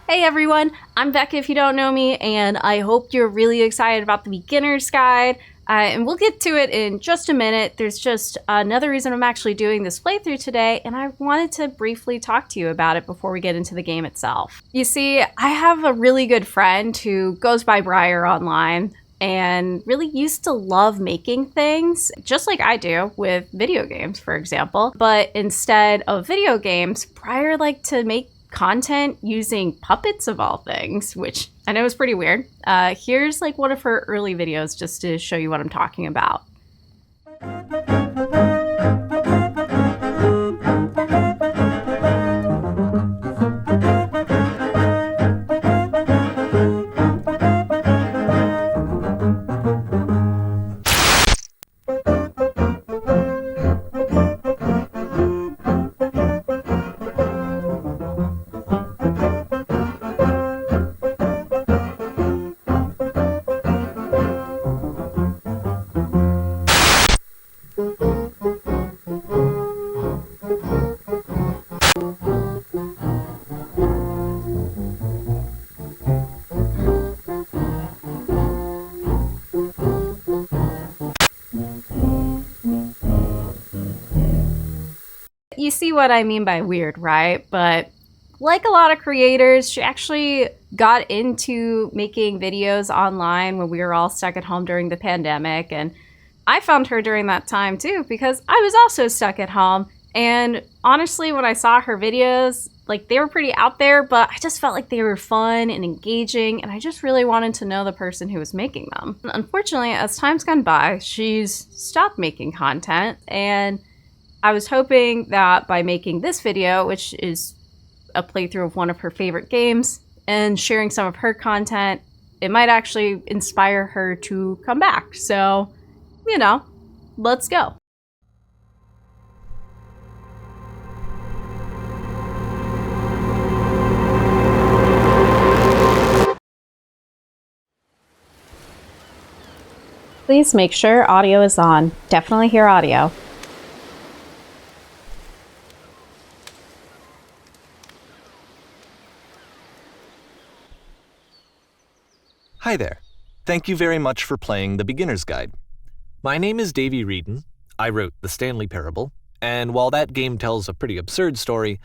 Hey everyone, I'm Becca if you don't know me, and I hope you're really excited about the beginner's guide. And we'll get to it in just a minute. There's just another reason I'm actually doing this playthrough today, and I wanted to briefly talk to you about it before we get into the game itself. You see, I have a really good friend who goes by Briar online and really used to love making things, just like I do with video games, for example. But instead of video games, Briar liked to make content using puppets of all things, which I know is pretty weird. Here's like one of her early videos just to show you what I'm talking about. You see what I mean by weird, right? But like a lot of creators, she actually got into making videos online when we were all stuck at home during the pandemic. And I found her during that time too, because I was also stuck at home. And honestly, when I saw her videos, like they were pretty out there, but I just felt like they were fun and engaging. And I just really wanted to know the person who was making them. Unfortunately, as time's gone by, she's stopped making content, and I was hoping that by making this video, which is a playthrough of one of her favorite games, and sharing some of her content, it might actually inspire her to come back. So, you know, let's go. Please make sure audio is on. Definitely hear audio. Hi there. Thank you very much for playing The Beginner's Guide. My name is Davey Reedon. I wrote The Stanley Parable, and while that game tells a pretty absurd story,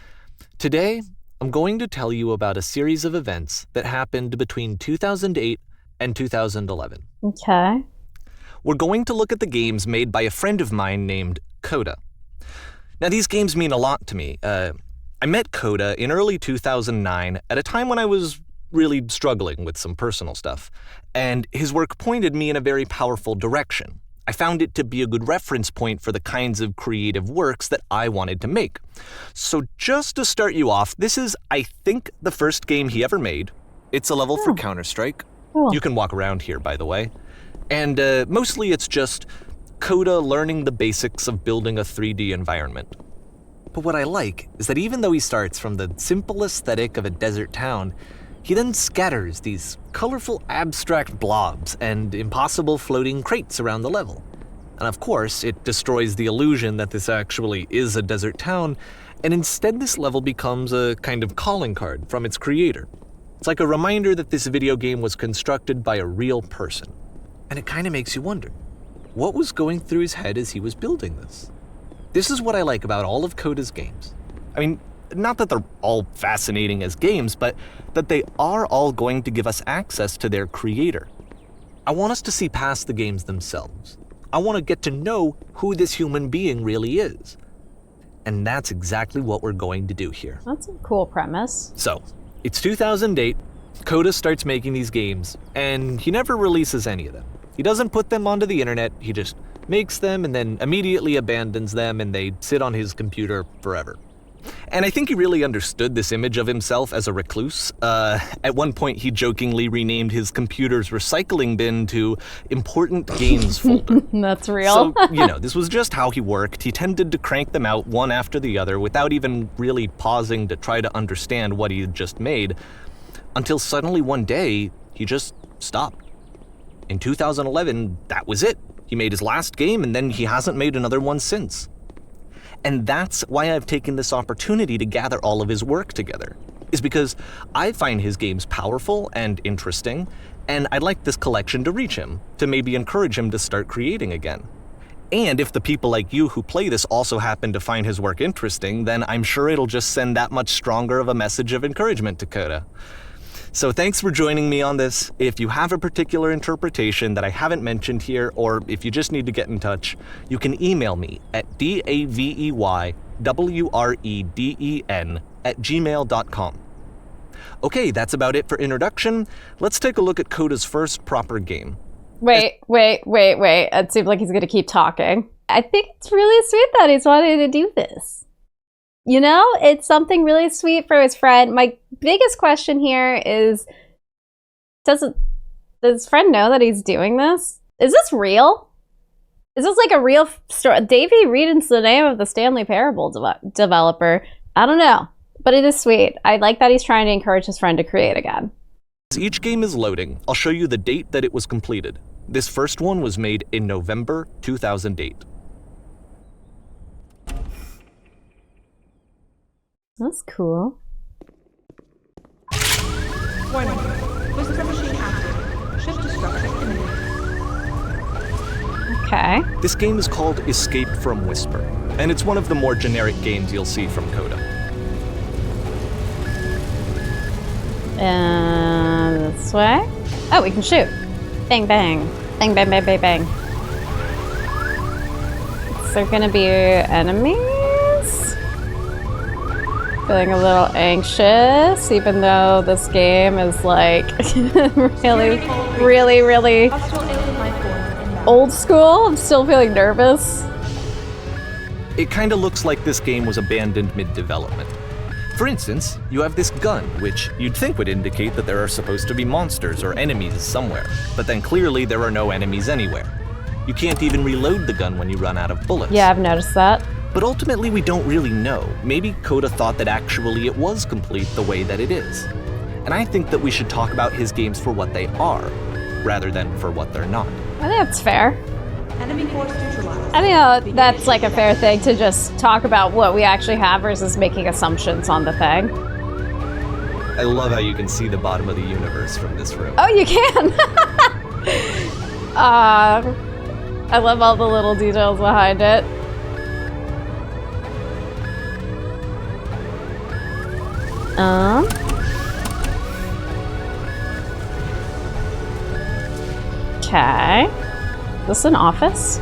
today I'm going to tell you about a series of events that happened between 2008 and 2011. Okay. We're going to look at the games made by a friend of mine named Coda. Now, these games mean a lot to me. I met Coda in early 2009 at a time when I was really struggling with some personal stuff, and his work pointed me in a very powerful direction. I found it to be a good reference point for the kinds of creative works that I wanted to make. So just to start you off, this is, I think, the first game he ever made. It's a level for Counter-Strike. Cool. You can walk around here, by the way. And mostly it's just Coda learning the basics of building a 3D environment. But what I like is that even though he starts from the simple aesthetic of a desert town, he then scatters these colorful abstract blobs and impossible floating crates around the level. And of course, it destroys the illusion that this actually is a desert town, and instead this level becomes a kind of calling card from its creator. It's like a reminder that this video game was constructed by a real person. And it kind of makes you wonder, what was going through his head as he was building this? This is what I like about all of Coda's games. I mean, not that they're all fascinating as games, but that they are all going to give us access to their creator. I want us to see past the games themselves. I want to get to know who this human being really is. And that's exactly what we're going to do here. That's a cool premise. So, it's 2008, Coda starts making these games, and he never releases any of them. He doesn't put them onto the internet, he just makes them and then immediately abandons them, and they sit on his computer forever. And I think he really understood this image of himself as a recluse. At one point, he jokingly renamed his computer's recycling bin to Important Games Folder. That's real. So, this was just how he worked. He tended to crank them out one after the other without even really pausing to try to understand what he had just made, until suddenly one day, he just stopped. In 2011, that was it. He made his last game, and then he hasn't made another one since. And that's why I've taken this opportunity to gather all of his work together. is because I find his games powerful and interesting, and I'd like this collection to reach him, to maybe encourage him to start creating again. And if the people like you who play this also happen to find his work interesting, then I'm sure it'll just send that much stronger of a message of encouragement to Coda. So thanks for joining me on this. If you have a particular interpretation that I haven't mentioned here, or if you just need to get in touch, you can email me at daveywreden@gmail.com. Okay, that's about it for introduction. Let's take a look at Coda's first proper game. Wait. It seems like he's going to keep talking. I think it's really sweet that he's wanting to do this. You know, it's something really sweet for his friend. My biggest question here is, does his friend know that he's doing this? Is this real? Is this like a real story? Davey Wreden's the name of the Stanley Parable developer. I don't know, but it is sweet. I like that he's trying to encourage his friend to create again. As each game is loading, I'll show you the date that it was completed. This first one was made in November 2008. That's cool. Warning. Whisper machine active. Shift to structure imminent. Okay. This game is called Escape from Whisper, and it's one of the more generic games you'll see from Coda. And this way? Oh, we can shoot. Bang, bang. Bang, bang, bang, bang, bang. Is there gonna be enemies? Feeling a little anxious, even though this game is like really old school. I'm still feeling nervous. It kinda looks like this game was abandoned mid-development. For instance, you have this gun, which you'd think would indicate that there are supposed to be monsters or enemies somewhere, but then clearly there are no enemies anywhere. You can't even reload the gun when you run out of bullets. Yeah, I've noticed that. But ultimately we don't really know. Maybe Coda thought that actually it was complete the way that it is. And I think that we should talk about his games for what they are, rather than for what they're not. I think that's fair. Enemy force neutralized. I think that's like a fair thing to just talk about what we actually have versus making assumptions on the thing. I love how you can see the bottom of the universe from this room. Oh, you can! I love all the little details behind it. Okay. Is this an office?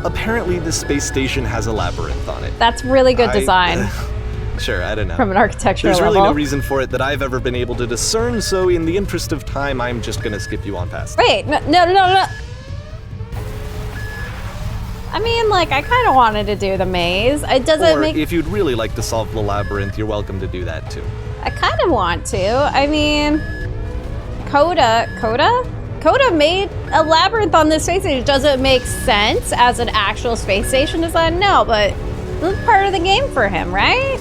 Apparently the space station has a labyrinth on it. That's really good design. Sure, I don't know. From an architectural There's level. really no reason for it that I've ever been able to discern, so in the interest of time, I'm just gonna skip you on past. Wait, no. I mean, like, I kind of wanted to do the maze. It doesn't Or make... if you'd really like to solve the labyrinth, you're welcome to do that too. I kind of want to. I mean, Coda made a labyrinth on this space station. Does it make sense as an actual space station design? No, but this is part of the game for him, right?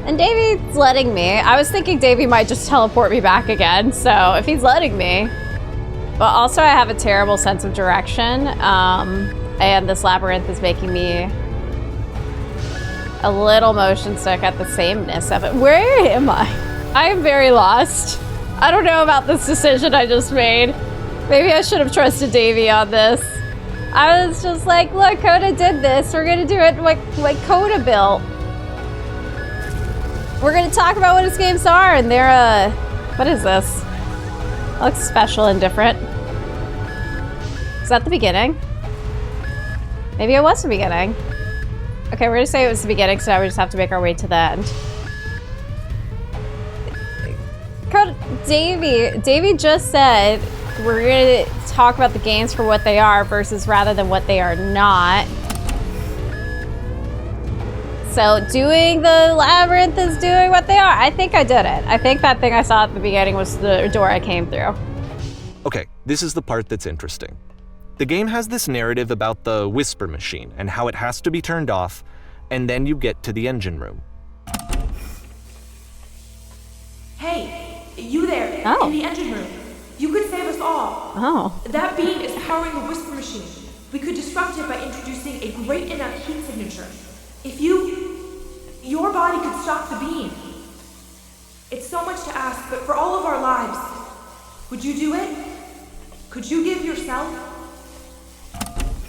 And Davey's letting me. I was thinking Davey might just teleport me back again, so if he's letting me. But also I have a terrible sense of direction, and this labyrinth is making me a little motion sick at the sameness of it. Where am I? I am very lost. I don't know about this decision I just made. Maybe I should have trusted Davey on this. I was just like, look, Coda did this. We're gonna do it like Coda built. We're gonna talk about what his games are, and they're, what is this? It looks special and different. Is that the beginning? Maybe it was the beginning. Okay, we're gonna say it was the beginning, so now we just have to make our way to the end. Davey just said we're gonna talk about the games for what they are versus rather than what they are not. So doing the labyrinth is doing what they are. I think I did it. I think that thing I saw at the beginning was the door I came through. Okay, this is the part that's interesting. The game has this narrative about the whisper machine and how it has to be turned off, and then you get to the engine room. Hey, you there, Oh. in the engine room. You could save us all. Oh. That beam is powering the whisper machine. We could disrupt it by introducing a great enough heat signature. If your body could stop the beam. for all of our lives. Would you do it? Could you give yourself?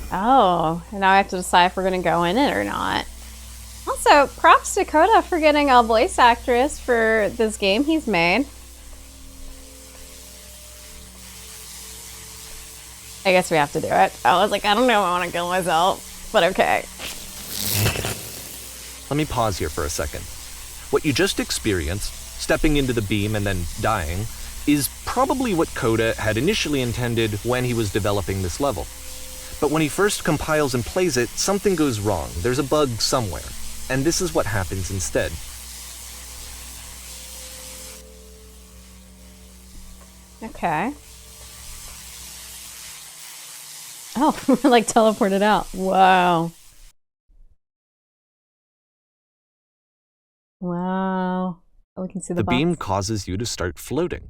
Oh, and now I have to decide if we're going to go in it or not. Also, props to Coda for getting a voice actress for this game he's made. I guess we have to do it. I was like, I don't know if I want to kill myself, but okay. Let me pause here for a second. What you just experienced, stepping into the beam and then dying, is probably what Coda had initially intended when he was developing this level. But when he first compiles and plays it, something goes wrong. There's a bug somewhere. And this is what happens instead. Okay. Oh, like teleported out. Wow. Wow. Oh, we can see the beam box. causes you to start floating.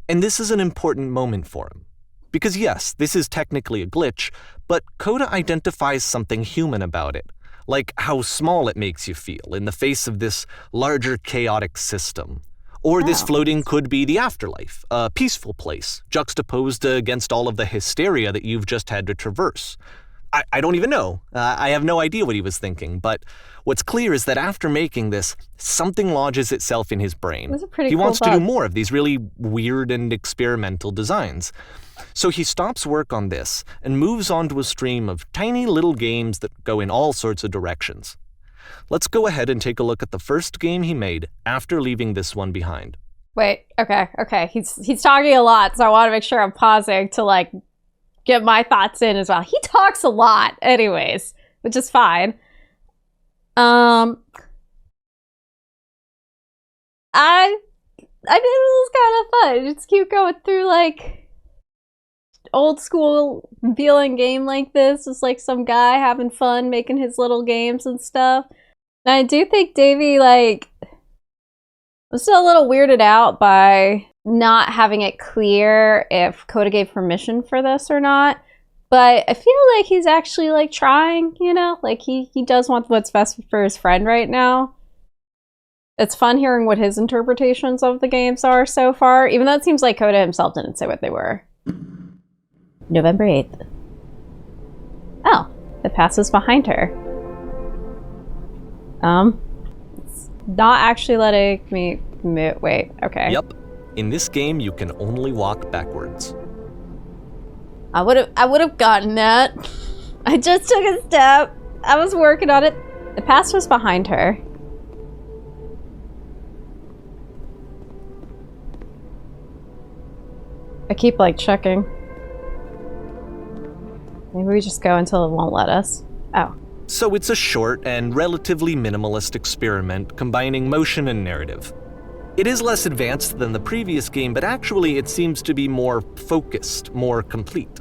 And this is an important moment for him. Because yes, this is technically a glitch, but Coda identifies something human about it, like how small it makes you feel in the face of this larger chaotic system. Or this floating could be the afterlife, a peaceful place, juxtaposed against all of the hysteria that you've just had to traverse. I don't even know. I have no idea what he was thinking, but what's clear is that after making this, something lodges itself in his brain. That's a pretty He cool wants to bug. do more of these really weird and experimental designs. So he stops work on this and moves on to a stream of tiny little games that go in all sorts of directions. Let's go ahead and take a look at the first game he made after leaving this one behind. Wait, okay. He's talking a lot, so I want to make sure I'm pausing to like get my thoughts in as well. He talks a lot anyways, which is fine. I think it was kind of fun. Just keep going through like old school feeling game like this. Just like some guy having fun making his little games and stuff. And I do think Davey like was still a little weirded out by not having it clear if Coda gave permission for this or not. But I feel like he's actually like trying, you know, like he does want what's best for his friend right now. It's fun hearing what his interpretations of the games are so far, even though it seems like Coda himself didn't say what they were. November 8th. Oh, it passes behind her. It's not actually letting me move. Wait, okay. Yep. In this game, you can only walk backwards. I would have gotten that. I just took a step. I was working on it. The pass was behind her. I keep like checking. Maybe we just go until it won't let us. Oh. So it's a short and relatively minimalist experiment combining motion and narrative. It is less advanced than the previous game, but actually it seems to be more focused, more complete.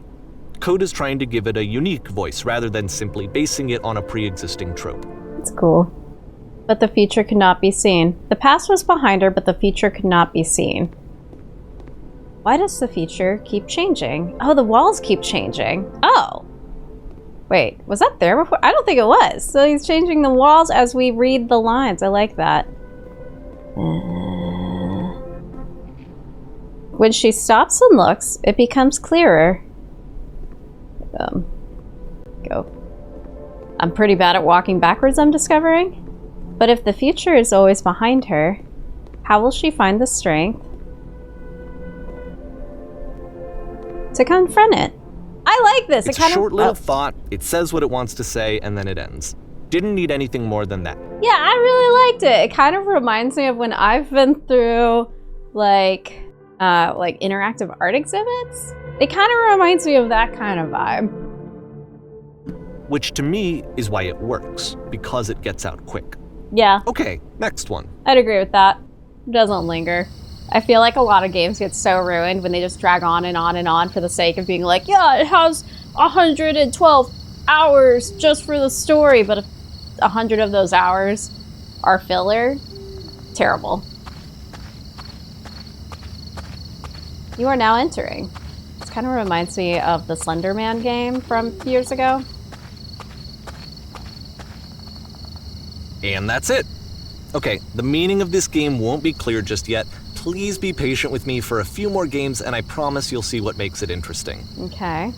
Coda's trying to give it a unique voice rather than simply basing it on a pre-existing trope. It's cool. But the future could not be seen. The past was behind her, but the future could not be seen. Why does the future keep changing? Oh, the walls keep changing. Oh. Wait, was that there before? I don't think it was. So he's changing the walls as we read the lines. I like that. When she stops and looks, it becomes clearer. Go. I'm pretty bad at walking backwards, I'm discovering. But if the future is always behind her, how will she find the strength to confront it? I like this. It's it kind a short little of, thought, it says what it wants to say, and then it ends. Didn't need anything more than that. Yeah, I really liked it. It kind of reminds me of when I've been through like interactive art exhibits. It kind of reminds me of that kind of vibe. Which to me is why it works, because it gets out quick. Yeah, Okay, next one. I'd agree with that. It doesn't linger. I feel like a lot of games get so ruined when they just drag on and on and on for the sake of being like, yeah, it has 112 hours just for the story, but if 100 of those hours are filler, terrible. You are now entering. This kind of reminds me of the Slender Man game from years ago. And that's it. Okay, the meaning of this game won't be clear just yet. please be patient with me for a few more games, and I promise you'll see what makes it interesting. Okay.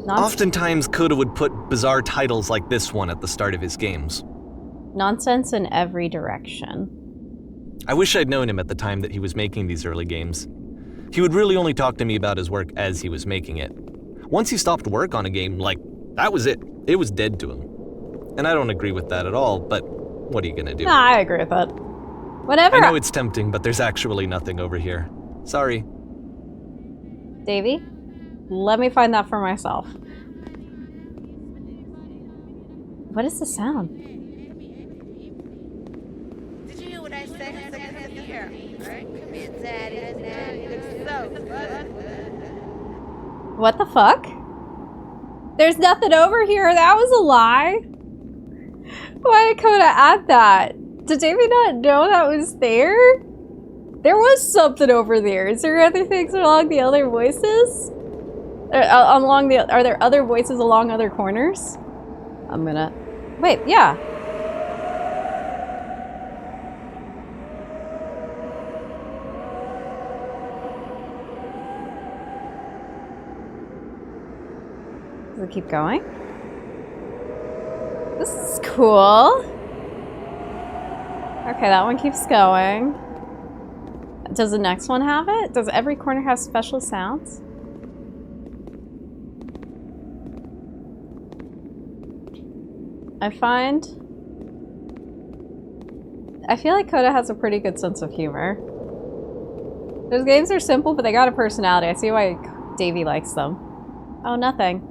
Oftentimes, Coda would put bizarre titles like this one at the start of his games. Nonsense in every direction. I wish I'd known him at the time that he was making these early games. He would really only talk to me about his work as he was making it. Once he stopped work on a game, that was it. It was dead to him. And I don't agree with that at all, but what are you gonna do? Nah, I agree with that. Whatever. I know it's tempting, but there's actually nothing over here. Sorry. Davey, let me find that for myself. What is the sound? Did you hear what I said? Here. Come here, Daddy. You look so good. What the fuck? There's nothing over here. That was a lie. Why did Coda add that? Did Davey not know that was there? There was something over there. Is there other things along the other voices? Are there other voices along other corners? I'm gonna... Wait, yeah. Does it keep going? This is cool. Okay, that one keeps going. Does the next one have it? Does every corner have special sounds? I feel like Coda has a pretty good sense of humor. Those games are simple, but they got a personality. I see why Davey likes them. Oh, nothing.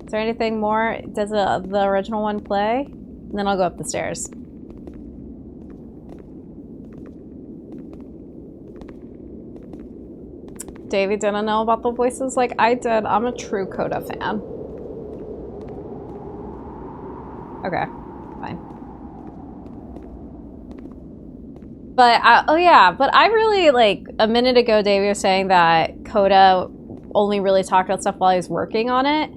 Is there anything more? Does the original one play? And then I'll go up the stairs. Davey didn't know about the voices like I did. I'm a true Coda fan. Okay, fine. But, but I really, a minute ago, Davey was saying that Coda only really talked about stuff while he was working on it.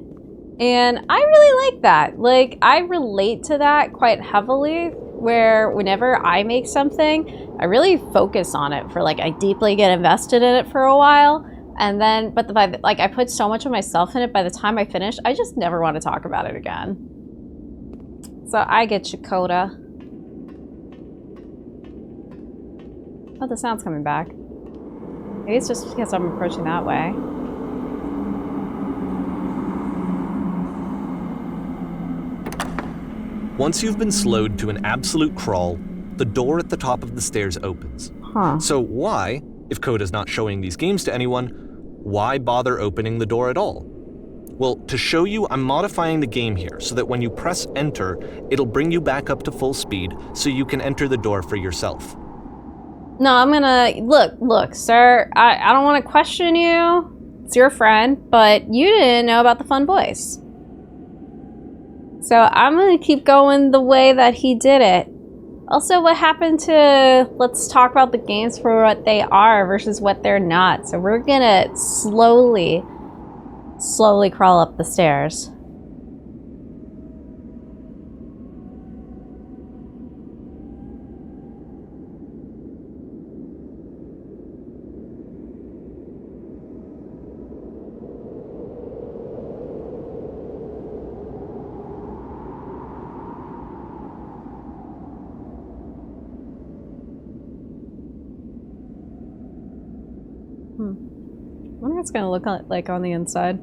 And I really like that. I relate to that quite heavily, where whenever I make something, I really focus on it for, I deeply get invested in it for a while. And then, but I put so much of myself in it, by the time I finish, I just never want to talk about it again. So I get you, Coda. Oh, the sound's coming back. Maybe it's just because I'm approaching that way. Once you've been slowed to an absolute crawl, the door at the top of the stairs opens. Huh. So why, if Coda's not showing these games to anyone, why bother opening the door at all? Well, to show you, I'm modifying the game here so that when you press enter, it'll bring you back up to full speed so you can enter the door for yourself. No, I'm gonna... Look, sir. I don't want to question you. It's your friend, but you didn't know about the fun voice. So I'm gonna keep going the way that he did it. Also, what happened to... Let's talk about the games for what they are versus what they're not. So we're gonna slowly crawl up the stairs. I wonder what it's gonna look like on the inside.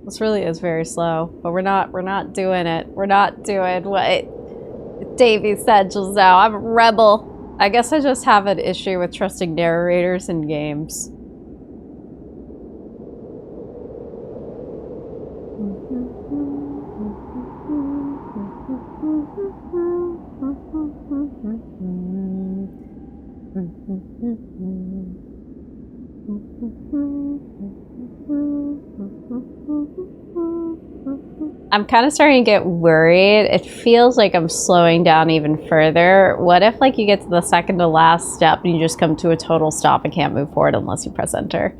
This really is very slow, but we're not doing it. We're not doing what Davey said just now. I'm a rebel. I guess I just have an issue with trusting narrators in games. I'm kind of starting to get worried. It feels like I'm slowing down even further. What if you get to the second to last step and you just come to a total stop and can't move forward unless you press enter?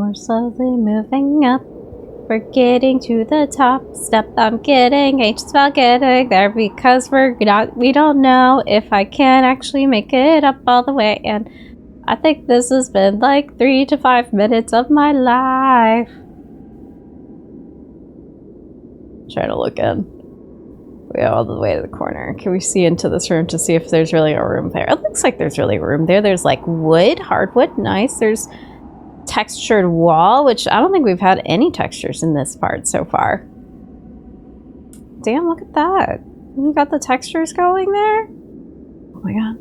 We're slowly moving up. We're getting to the top step. I'm getting anxious about getting there because we don't know if I can actually make it up all the way. And I think this has been like 3 to 5 minutes of my life. Trying to look in. We are all the way to the corner. Can we see into this room to see if there's really a room there? It looks like there's really a room there. There's like wood, hardwood, nice. There's textured wall, which I don't think we've had any textures in this part so far. Damn, look at that. You got the textures going there? Oh my god.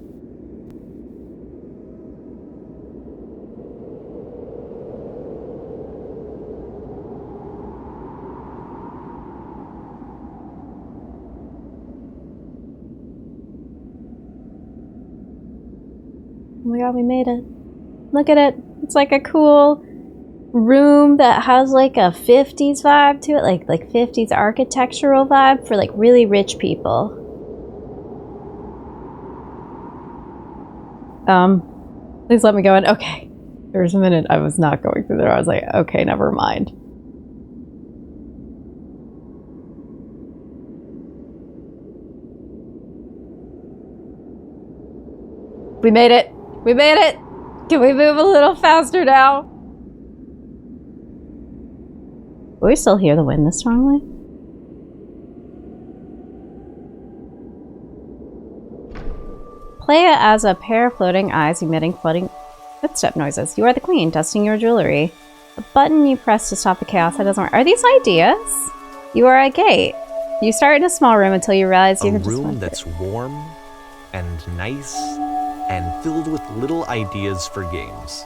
Oh my god, we made it. Look at it. It's like a cool room that has like a 50s vibe to it, like 50s architectural vibe for like really rich people. Please let me go in. Okay. There was a minute I was not going through there. I was like, okay, never mind. We made it. We made it. Can we move a little faster now? Will we still hear the wind this strongly? Play it as a pair of floating eyes emitting floating footstep noises. You are the queen, dusting your jewelry. The button you press to stop the chaos that doesn't work. Are these ideas? You are a gate. You start in a small room until you realize you can just... A room that's warm and nice and filled with little ideas for games.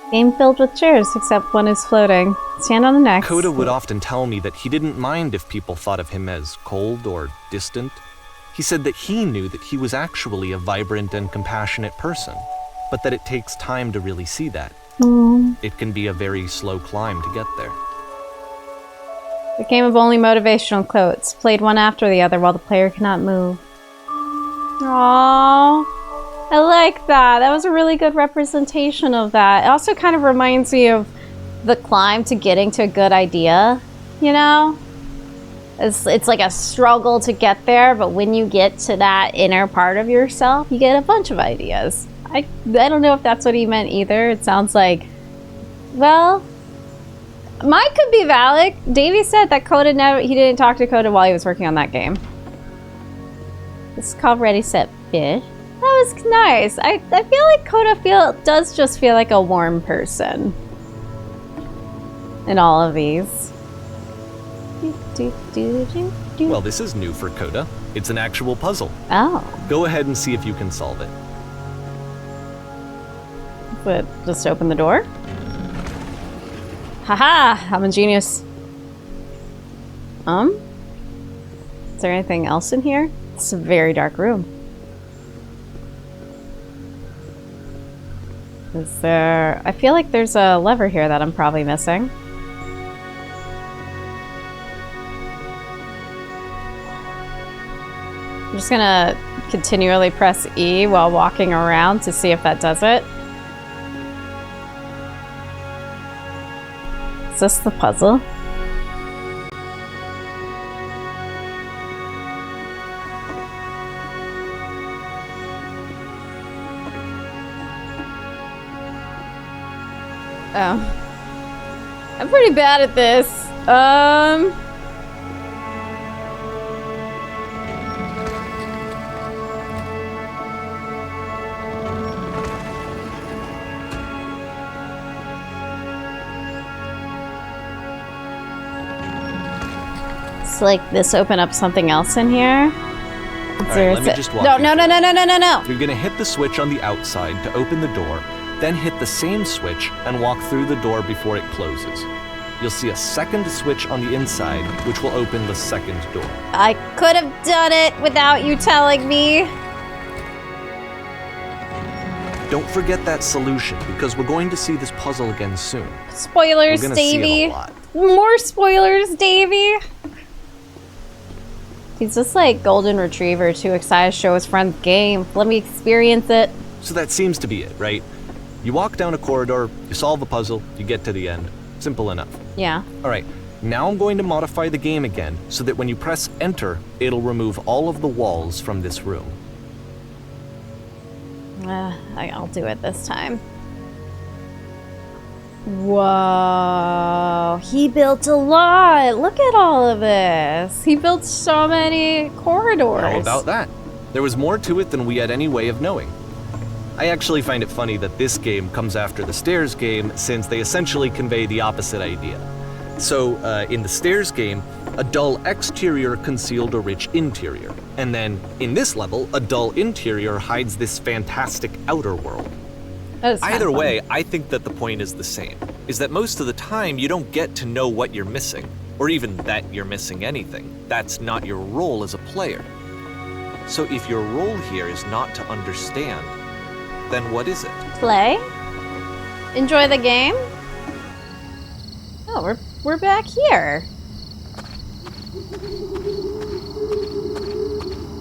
Game filled with chairs, except one is floating. Stand on the next. Coda would often tell me that he didn't mind if people thought of him as cold or distant. He said that he knew that he was actually a vibrant and compassionate person, but that it takes time to really see that. It can be a very slow climb to get there. A game of only motivational quotes, played one after the other while the player cannot move. Aww. I like that. That was a really good representation of that. It also kind of reminds me of the climb to getting to a good idea, you know? It's like a struggle to get there, but when you get to that inner part of yourself, you get a bunch of ideas. I don't know if that's what he meant either. It sounds like, well, mine could be valid. Davey said that he didn't talk to Coda while he was working on that game. This is called Ready, Set, Fish. That was nice. I feel like Coda does just feel like a warm person in all of these. Well, this is new for Coda. It's an actual puzzle. Oh. Go ahead and see if you can solve it. But just open the door? Haha! I'm a genius. Is there anything else in here? It's a very dark room. Is there... I feel like there's a lever here that I'm probably missing. I'm just gonna continually press E while walking around to see if that does it. Is this the puzzle? Oh. I'm pretty bad at this. It's like this open up something else in here. Alright, let me just walk you No. You're gonna hit the switch on the outside to open the door, then hit the same switch and walk through the door before it closes. You'll see a second switch on the inside, which will open the second door. I could have done it without you telling me. Don't forget that solution, because we're going to see this puzzle again soon. Spoilers, we're gonna Davey. see it a lot. More spoilers, Davey. He's just like golden retriever, too excited to show his friends game. Let me experience it. So that seems to be it, right? You walk down a corridor, you solve a puzzle, you get to the end. Simple enough. Yeah. All right, now I'm going to modify the game again so that when you press enter, it'll remove all of the walls from this room. I'll do it this time. Whoa, he built a lot. Look at all of this. He built so many corridors. How about that? There was more to it than we had any way of knowing. I actually find it funny that this game comes after the stairs game, since they essentially convey the opposite idea. So, in the stairs game, a dull exterior concealed a rich interior. And then, in this level, a dull interior hides this fantastic outer world. Either way, I think that the point is the same, is that most of the time you don't get to know what you're missing, or even that you're missing anything. That's not your role as a player. So if your role here is not to understand, then what is it? Play? Enjoy the game? Oh, we're back here.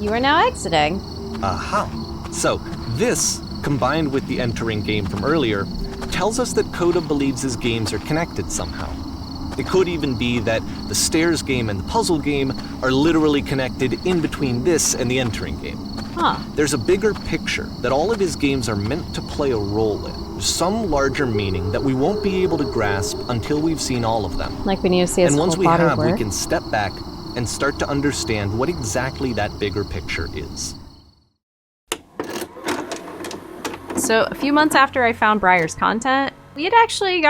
You are now exiting. Aha. So, this, combined with the entering game from earlier, tells us that Coda believes his games are connected somehow. It could even be that the stairs game and the puzzle game are literally connected in between this and the entering game. Huh. There's a bigger picture that all of his games are meant to play a role in. Some larger meaning that we won't be able to grasp until we've seen all of them. Like when you see his And once whole we body have, work. we can step back and start to understand what exactly that bigger picture is. So a few months after I found Briar's content, we had actually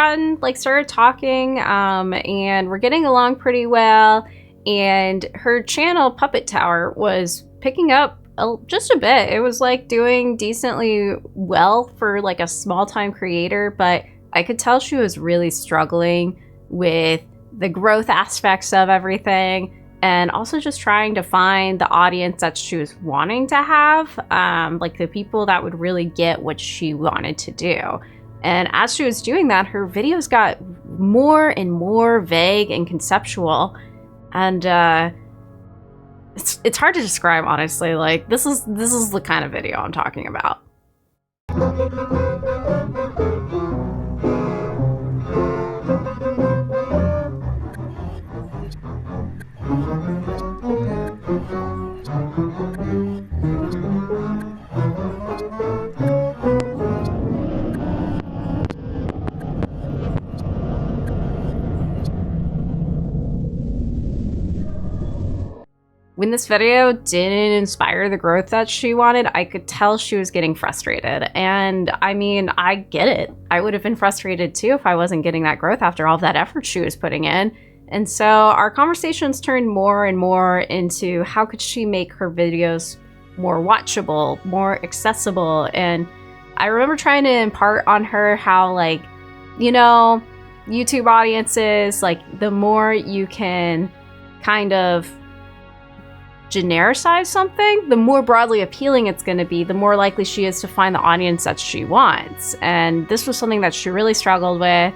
started talking, and we're getting along pretty well. And her channel, Puppet Tower, was picking up just a bit. It was doing decently well for a small-time creator, but I could tell she was really struggling with the growth aspects of everything, and also just trying to find the audience that she was wanting to have, the people that would really get what she wanted to do. And as she was doing that, her videos got more and more vague and conceptual, and it's hard to describe, honestly. This is the kind of video I'm talking about. When this video didn't inspire the growth that she wanted, I could tell she was getting frustrated. And I mean, I get it. I would have been frustrated too if I wasn't getting that growth after all of that effort she was putting in. And so our conversations turned more and more into how could she make her videos more watchable, more accessible. And I remember trying to impart on her how, YouTube audiences, the more you can kind of genericize something, the more broadly appealing it's going to be, the more likely she is to find the audience that she wants. And this was something that she really struggled with,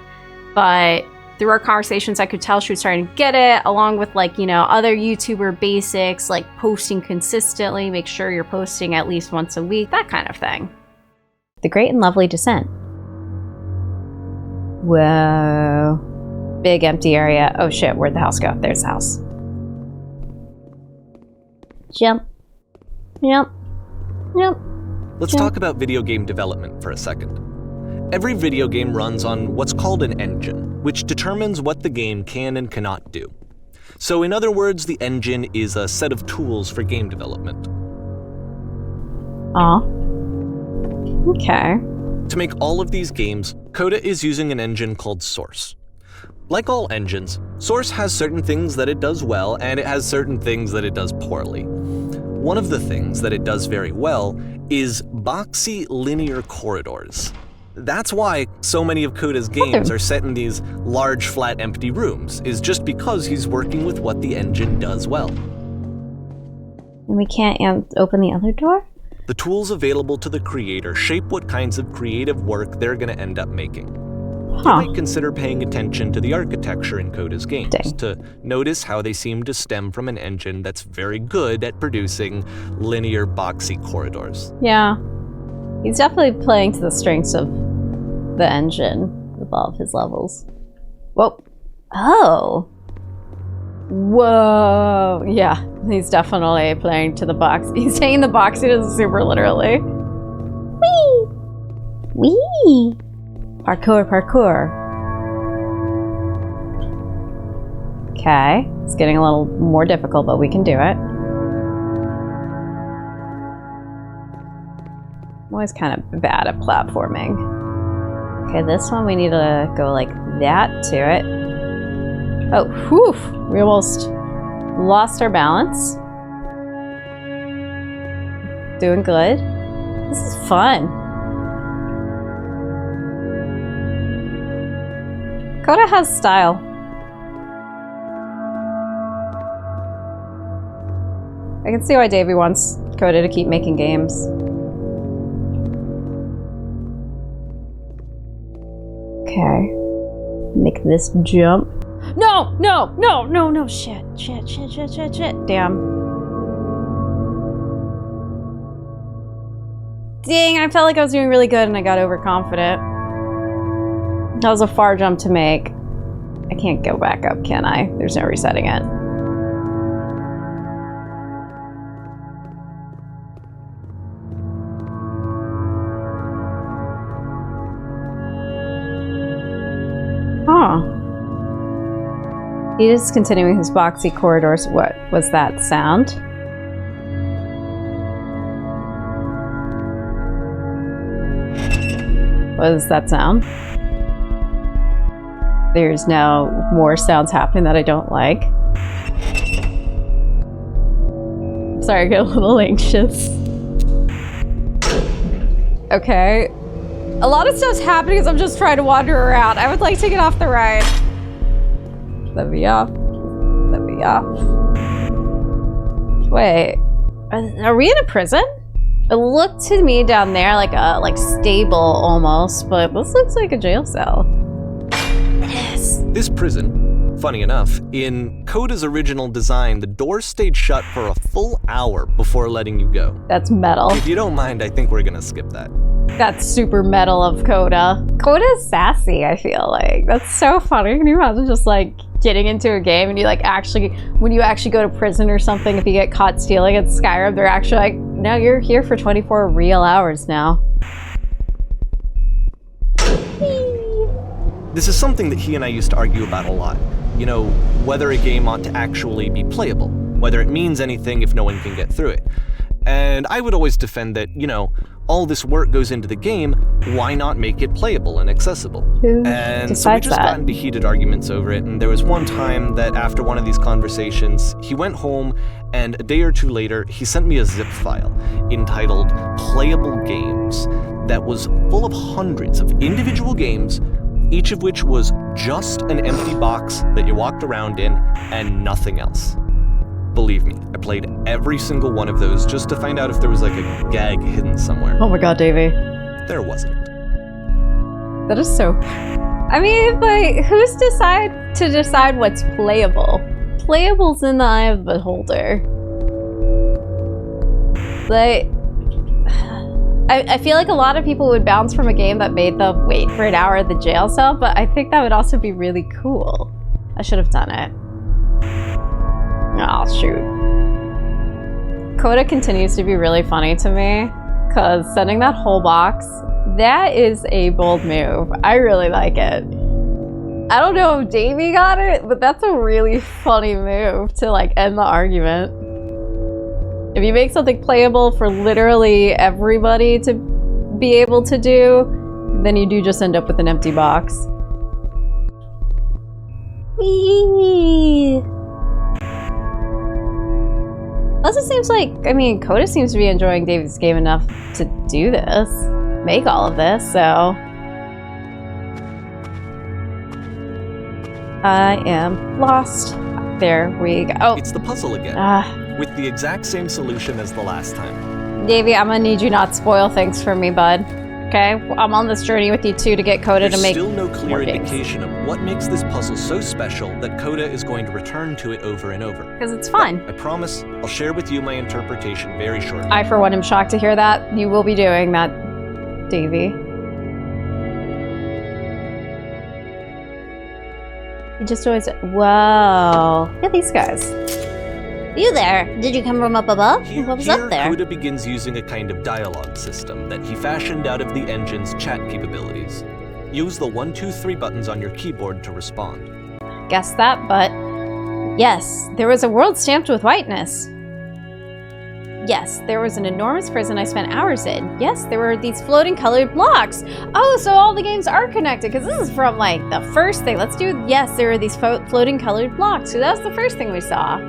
but through our conversations I could tell she was starting to get it, along with other YouTuber basics like posting consistently, make sure you're posting at least once a week, that kind of thing. The Great and Lovely Descent. Whoa. Big empty area. Oh shit, where'd the house go? There's the house. Jump. Yep. Yep. Let's talk about video game development for a second. Every video game runs on what's called an engine, which determines what the game can and cannot do. So in other words, the engine is a set of tools for game development. Aw. Okay. To make all of these games, Coda is using an engine called Source. Like all engines, Source has certain things that it does well, and it has certain things that it does poorly. One of the things that it does very well is boxy linear corridors. That's why so many of Coda's games are set in these large, flat, empty rooms, is just because he's working with what the engine does well. And we can't open the other door? The tools available to the creator shape what kinds of creative work they're going to end up making. You might consider paying attention to the architecture in Coda's games, to notice how they seem to stem from an engine that's very good at producing linear, boxy corridors. Yeah. He's definitely playing to the strengths of the engine with all of his levels. Whoa. Oh. Whoa. Yeah, he's definitely playing to the box. He's taking the box super literally. Whee! Whee! Parkour, parkour. Okay, it's getting a little more difficult, but we can do it. I'm always kind of bad at platforming. Okay, this one we need to go like that to it. Oh, whew! We almost lost our balance. Doing good. This is fun. Coda has style. I can see why Davey wants Coda to keep making games. Okay. Make this jump. No! No! No! No! No! Shit! Shit! Shit! Shit! Shit! Shit! Damn. Dang! I felt like I was doing really good and I got overconfident. That was a far jump to make. I can't go back up, can I? There's no resetting it. Huh. He is continuing his boxy corridors. What was that sound? What was that sound? There's now more sounds happening that I don't like. Sorry, I get a little anxious. Okay. A lot of stuff's happening as I'm just trying to wander around. I would like to get off the ride. Let me off. Let me off. Wait. Are we in a prison? It looked to me down there like a stable almost, but this looks like a jail cell. Yes. This prison, funny enough, in Coda's original design, the doors stayed shut for a full hour before letting you go. That's metal. If you don't mind, I think we're gonna skip that. That's super metal of Coda. Coda's sassy, I feel like. That's so funny. Can you imagine just like getting into a game and you like actually, when you actually go to prison or something, if you get caught stealing at Skyrim, they're actually like, no, you're here for 24 real hours now. This is something that he and I used to argue about a lot. You know, whether a game ought to actually be playable, whether it means anything if no one can get through it. And I would always defend that, you know, all this work goes into the game, why not make it playable and accessible? And so we just got into heated arguments over it, and there was one time that after one of these conversations, he went home, and a day or two later, he sent me a zip file entitled Playable Games that was full of hundreds of individual games, each of which was just an empty box that you walked around in and nothing else. Believe me, I played every single one of those just to find out if there was like a gag hidden somewhere. Oh my god, Davey. There wasn't. That is so... I mean, but who's to decide what's playable? Playable's in the eye of the beholder. Like... I feel like a lot of people would bounce from a game that made them wait for an hour at the jail cell, but I think that would also be really cool. I should have done it. Oh, shoot. Coda continues to be really funny to me, because sending that whole box, that is a bold move. I really like it. I don't know if Davey got it, but that's a really funny move to like end the argument. If you make something playable for literally everybody to be able to do, then you do just end up with an empty box. Whee! Also seems like, I mean, Coda seems to be enjoying David's game enough to do this, make all of this, so. I am lost. There we go. Oh. It's the puzzle again, with the exact same solution as the last time. Davey, I'm gonna need you not spoil things for me, bud. Okay? I'm on this journey with you too to get Coda to make There's still no clear indication of what makes this puzzle so special that Coda is going to return to it over and over. Because it's fun. But I promise I'll share with you my interpretation very shortly. I, for one, am shocked to hear that. You will be doing that, Davey. He just always... Whoa. Look at these guys. You there? Did you come from up above? What was Here, up there? Coda begins using a kind of dialogue system that he fashioned out of the engine's chat capabilities. Use the 1, 2, 3 buttons on your keyboard to respond. Guess that, but... Yes, there was a world stamped with whiteness. Yes, there was an enormous prison I spent hours in. Yes, there were these floating colored blocks. Oh, so all the games are connected, because this is from, like, the first thing. Let's do... Yes, there were these floating colored blocks. So that was the first thing we saw.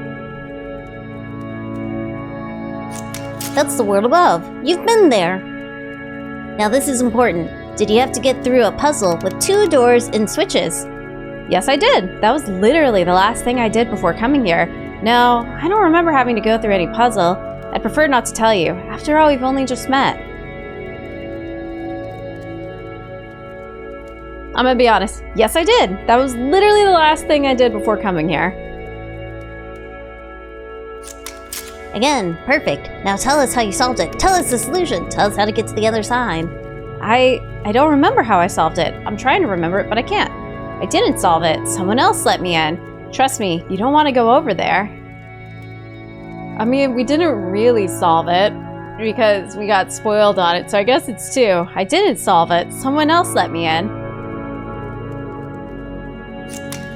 That's the world above. You've been there. Now this is important. Did you have to get through a puzzle with 2 doors and switches? Yes, I did. That was literally the last thing I did before coming here. No, I don't remember having to go through any puzzle. I'd prefer not to tell you. After all, we've only just met. I'm gonna be honest. Yes, I did. That was literally the last thing I did before coming here. Again, perfect. Now tell us how you solved it. Tell us the solution. Tell us how to get to the other side. I don't remember how I solved it. I'm trying to remember it, but I can't. I didn't solve it. Someone else let me in. Trust me, you don't want to go over there. I mean, we didn't really solve it because we got spoiled on it, so I guess it's 2. I didn't solve it. Someone else let me in.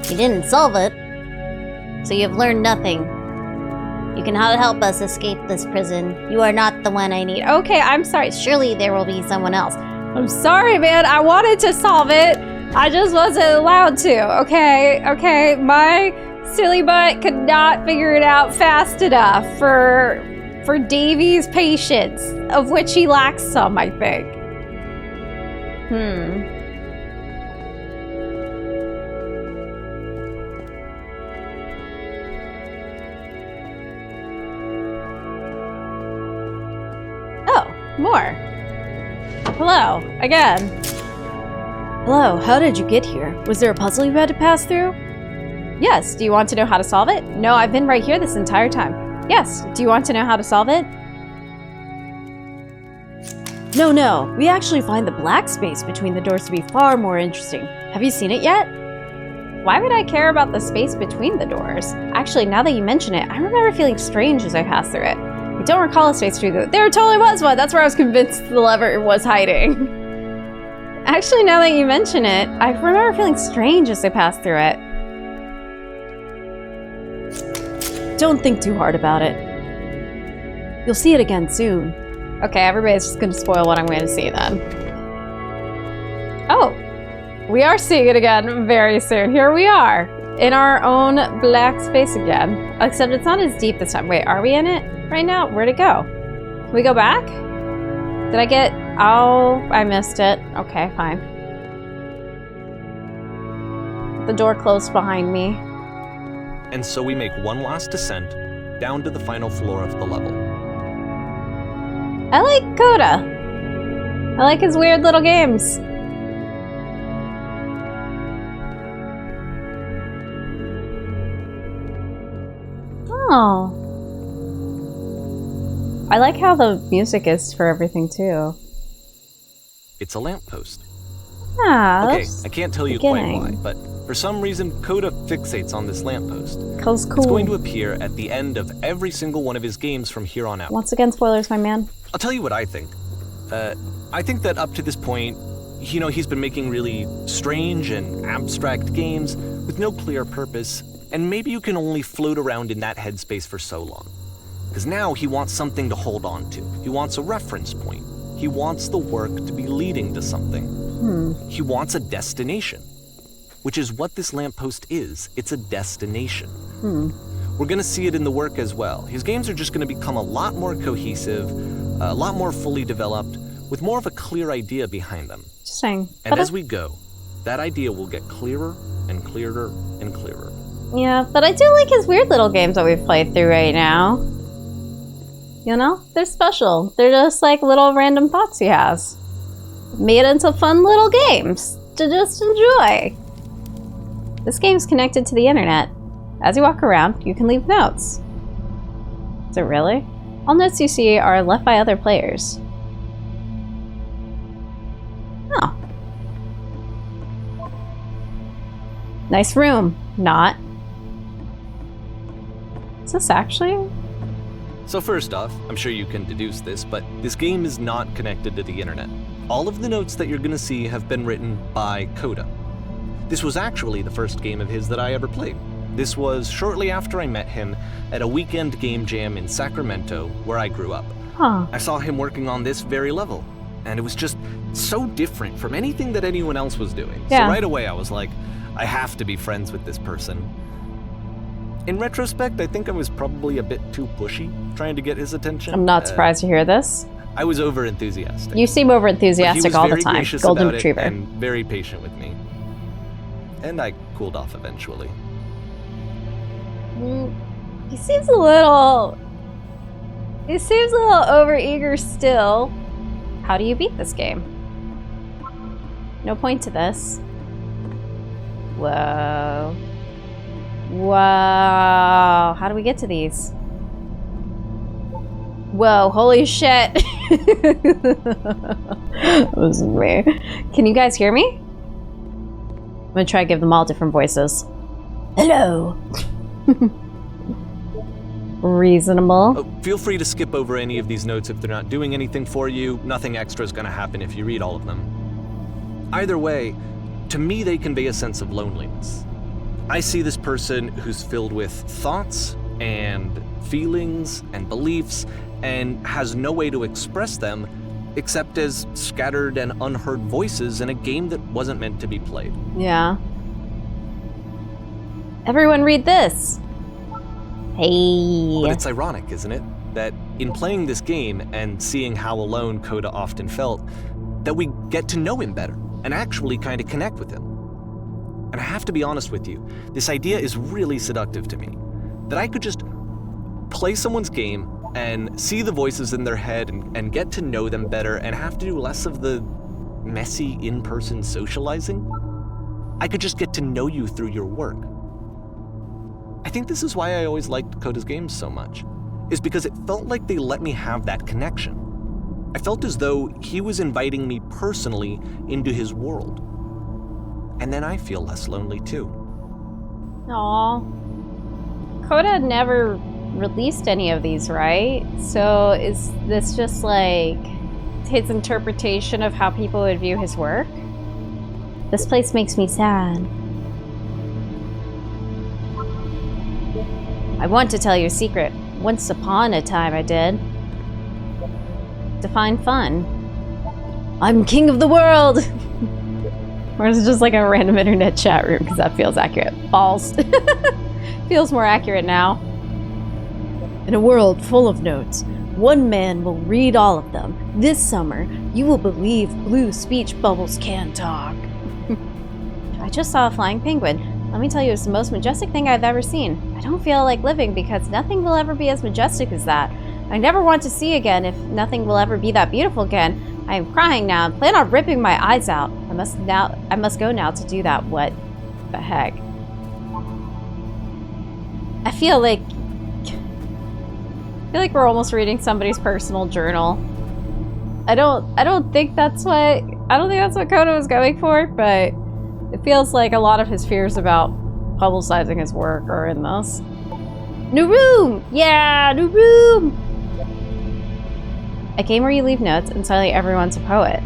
You didn't solve it, so you've learned nothing. You cannot help us escape this prison. You are not the one I need. Okay, I'm sorry. Surely there will be someone else. I'm sorry, man. I wanted to solve it. I just wasn't allowed to. Okay. My silly butt could not figure it out fast enough for Davey's patience, of which he lacks some, I think. More. Hello, again. Hello, how did you get here? Was there a puzzle you had to pass through? Yes, do you want to know how to solve it? No, I've been right here this entire time. Yes, do you want to know how to solve it? No, we actually find the black space between the doors to be far more interesting. Have you seen it yet? Why would I care about the space between the doors? Actually, now that you mention it, I remember feeling strange as I passed through it. I don't recall a space through the... There totally was one! That's where I was convinced the lever was hiding. Actually, now that you mention it, I remember feeling strange as I passed through it. Don't think too hard about it. You'll see it again soon. Okay, everybody's just gonna spoil what I'm going to see then. Oh! We are seeing it again very soon. Here we are! In our own black space again. Except it's not as deep this time. Wait, are we in it? Right now, where'd it go? Can we go back? Did I get... Oh, I missed it. Okay, fine. The door closed behind me. And so we make one last descent down to the final floor of the level. I like Coda. I like his weird little games. Oh. I like how the music is for everything, too. It's a lamppost. Ah, Okay, that's I can't tell you beginning. quite why, but for some reason, Coda fixates on this lamppost. Cool. It's going to appear at the end of every single one of his games from here on out. Once again, spoilers, my man. I'll tell you what I think. I think that up to this point, he's been making really strange and abstract games with no clear purpose, and maybe you can only float around in that headspace for so long. Because now he wants something to hold on to. He wants a reference point. He wants the work to be leading to something. He wants a destination, which is what this lamppost is. It's a destination. We're going to see it in the work as well. His games are just going to become a lot more cohesive, a lot more fully developed, with more of a clear idea behind them. Just saying. And as we go, that idea will get clearer and clearer and clearer. Yeah, but I do like his weird little games that we've played through right now. They're special. They're just like little random thoughts he has. Made into fun little games to just enjoy. This game's connected to the internet. As you walk around, you can leave notes. Is it really? All notes you see are left by other players. Oh. Nice room. not. Is this actually? So first off, I'm sure you can deduce this, but this game is not connected to the internet. All of the notes that you're gonna see have been written by Coda. This was actually the first game of his that I ever played. This was shortly after I met him at a weekend game jam in Sacramento, where I grew up. Huh. I saw him working on this very level, and it was just so different from anything that anyone else was doing. Yeah. So right away I was like, I have to be friends with this person. In retrospect, I think I was probably a bit too pushy, trying to get his attention. I'm not surprised to hear this. I was over-enthusiastic. You seem over-enthusiastic all the He was very time. gracious Golden about it retriever. and very patient with me. And I cooled off eventually. He seems a little... He seems a little overeager still. How do you beat this game? No point to this. Whoa. Whoa. How do we get to these? Whoa, holy shit. That was weird. Can you guys hear me? I'm gonna try to give them all different voices. Hello. Reasonable. Oh, feel free to skip over any of these notes if they're not doing anything for you. Nothing extra is gonna happen if you read all of them. Either way, to me they convey a sense of loneliness. I see this person who's filled with thoughts and feelings and beliefs and has no way to express them except as scattered and unheard voices in a game that wasn't meant to be played. Yeah. Everyone read this. Hey. But it's ironic, isn't it? That in playing this game and seeing how alone Coda often felt, that we get to know him better and actually kind of connect with him. And I have to be honest with you, this idea is really seductive to me. That I could just play someone's game and see the voices in their head and get to know them better and have to do less of the messy in-person socializing. I could just get to know you through your work. I think this is why I always liked Coda's games so much, is because it felt like they let me have that connection. I felt as though he was inviting me personally into his world. And then I feel less lonely too. Aww. Coda never released any of these, right? So is this just like his interpretation of how people would view his work? This place makes me sad. I want to tell you a secret. Once upon a time I did. Define fun. I'm king of the world! Or is it just like a random internet chat room? Because that feels accurate. Balls. Feels more accurate now. In a world full of notes, one man will read all of them. This summer, you will believe blue speech bubbles can talk. I just saw a flying penguin. Let me tell you, it's the most majestic thing I've ever seen. I don't feel like living because nothing will ever be as majestic as that. I never want to see again if nothing will ever be that beautiful again. I am crying now and plan on ripping my eyes out. I must go now to do that. What the heck? I feel like we're almost reading somebody's personal journal. I don't think that's what Coda was going for, but it feels like a lot of his fears about publicizing his work are in this. New room! Yeah, new room! A game where you leave notes and suddenly everyone's a poet.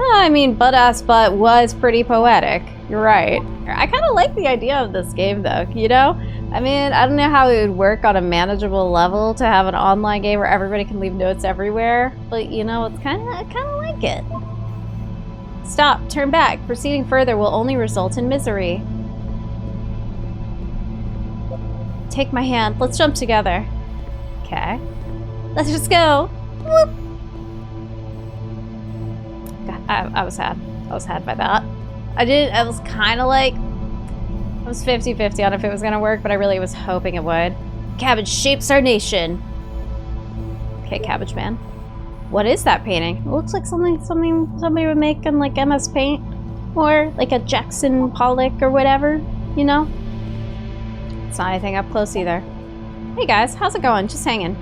I mean, Butt-Ass Butt was pretty poetic. You're right. I kind of like the idea of this game, though, you know? I mean, I don't know how it would work on a manageable level to have an online game where everybody can leave notes everywhere, but, you know, I kind of like it. Stop. Turn back. Proceeding further will only result in misery. Take my hand. Let's jump together. Okay. Let's just go. Whoop. God, I was sad. I was sad by that. I was kind of like, I was 50-50 on if it was going to work, but I really was hoping it would. Cabbage shapes our nation. Okay, Cabbage Man. What is that painting? It looks like something somebody would make in like MS Paint or like a Jackson Pollock or whatever, you know? It's not anything up close either. Hey guys, how's it going? Just hanging.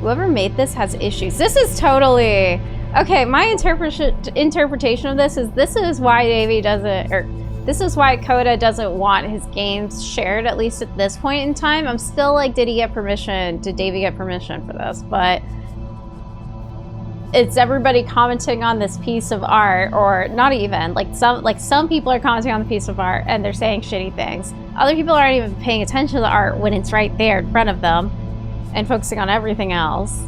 Whoever made this has issues. This is totally... Okay, my interpretation of this is why Davey doesn't... Or This is why Coda doesn't want his games shared, at least at this point in time. I'm still like, did he get permission? Did Davey get permission for this? But it's everybody commenting on this piece of art, or not even. Some people are commenting on the piece of art and they're saying shitty things. Other people aren't even paying attention to the art when it's right there in front of them and focusing on everything else.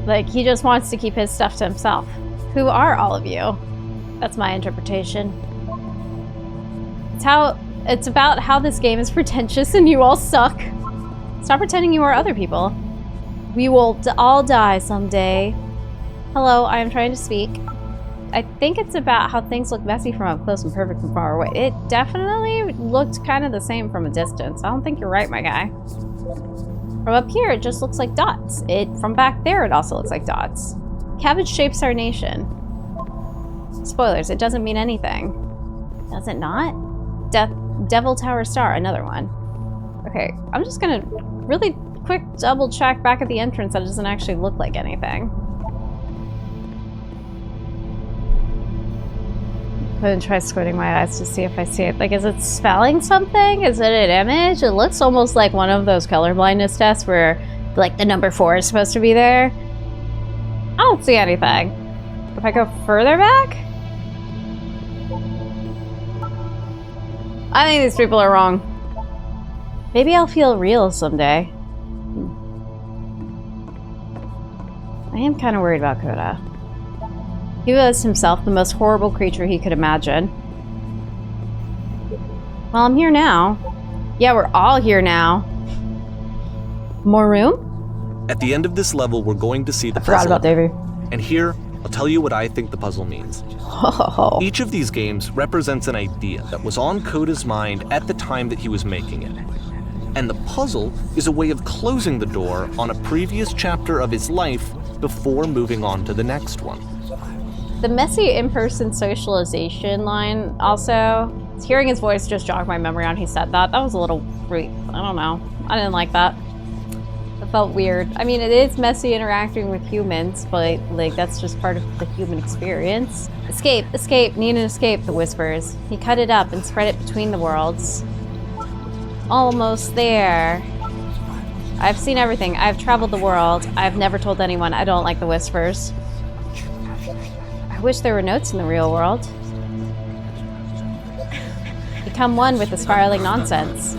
Like, he just wants to keep his stuff to himself. Who are all of you? That's my interpretation. It's about how this game is pretentious and you all suck. Stop pretending you are other people. We will all die someday. Hello, I am trying to speak. I think it's about how things look messy from up close and perfect from far away. It definitely looked kind of the same from a distance. I don't think you're right, my guy. From up here, it just looks like dots. From back there, it also looks like dots. Cabbage shapes our nation. Spoilers, it doesn't mean anything. Does it not? Devil Tower Star, another one. Okay, I'm just gonna really quick double check back at the entrance that it doesn't actually look like anything. I'm gonna try squinting my eyes to see if I see it. Like, is it spelling something? Is it an image? It looks almost like one of those color blindness tests where, like, the number 4 is supposed to be there. I don't see anything. If I go further back? I think these people are wrong. Maybe I'll feel real someday. I am kind of worried about Coda. He was himself the most horrible creature he could imagine. Well, I'm here now. Yeah, we're all here now. More room? At the end of this level, we're going to see the Forgot puzzle. about Davey. And here, I'll tell you what I think the puzzle means. Oh. Each of these games represents an idea that was on Coda's mind at the time that he was making it. And the puzzle is a way of closing the door on a previous chapter of his life before moving on to the next one. The messy in-person socialization line also, hearing his voice just jogged my memory on he said that. That was a little I don't know. I didn't like that. It felt weird. I mean, it is messy interacting with humans, but like, that's just part of the human experience. Escape, escape, need an escape, the whispers. He cut it up and spread it between the worlds. Almost there. I've seen everything. I've traveled the world. I've never told anyone I don't like the whispers. I wish there were notes in the real world. Become one with the spiraling nonsense.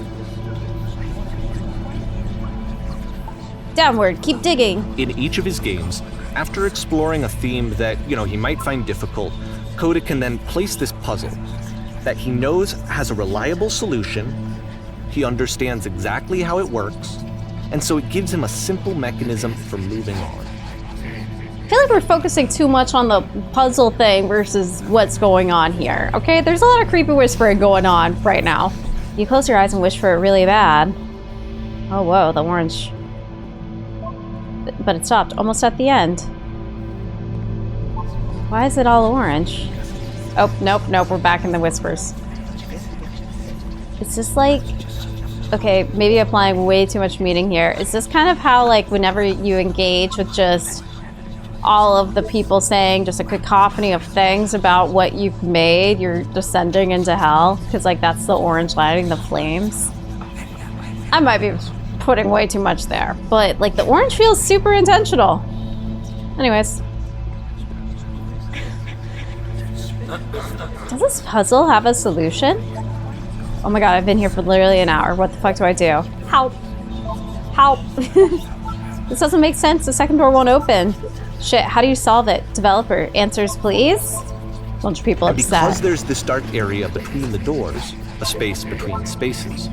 Downward, keep digging. In each of his games, after exploring a theme that, he might find difficult, Coda can then place this puzzle that he knows has a reliable solution, he understands exactly how it works, and so it gives him a simple mechanism for moving on. I feel like we're focusing too much on the puzzle thing versus what's going on here, okay? There's a lot of creepy whispering going on right now. You close your eyes and wish for it really bad. Oh, whoa, the orange. But it stopped almost at the end. Why is it all orange? Oh, nope, we're back in the whispers. It's just like, okay, maybe applying way too much meaning here. Is this kind of how, like, whenever you engage with just all of the people saying just a cacophony of things about what you've made, you're descending into hell? Because, like, that's the orange lighting the flames. I might be putting way too much there, but, like, the orange feels super intentional. Anyways. Does this puzzle have a solution? Oh my god, I've been here for literally an hour. What the fuck do I do? Help! Help! This doesn't make sense. The second door won't open. Shit, how do you solve it? Developer, answers please? Bunch of people upset. Because there's this dark area between the doors, a space between spaces,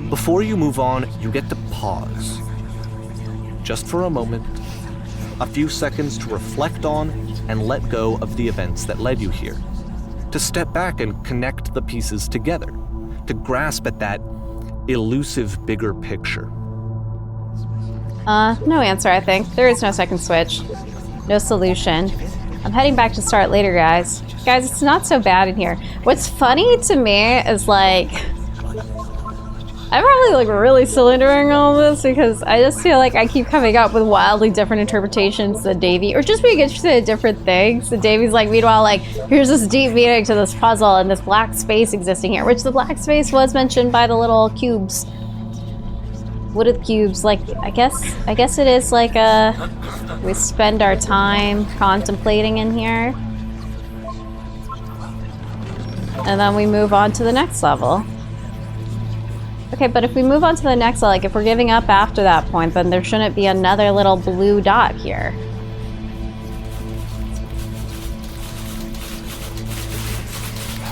before you move on, you get to pause. Just for a moment, a few seconds to reflect on and let go of the events that led you here. To step back and connect the pieces together. To grasp at that elusive bigger picture. No answer, I think. There is no second switch. No solution. I'm heading back to start later, guys. Guys, it's not so bad in here. What's funny to me is, like, I probably look really silly during all this because I just feel like I keep coming up with wildly different interpretations than Davey, or just being interested in different things. And Davey's like, meanwhile, like, here's this deep meaning to this puzzle and this black space existing here, which the black space was mentioned by the little cubes. Wooded cubes, like, I guess it is like we spend our time contemplating in here. And then we move on to the next level. Okay, but if we move on to the next level, like if we're giving up after that point, then there shouldn't be another little blue dot here.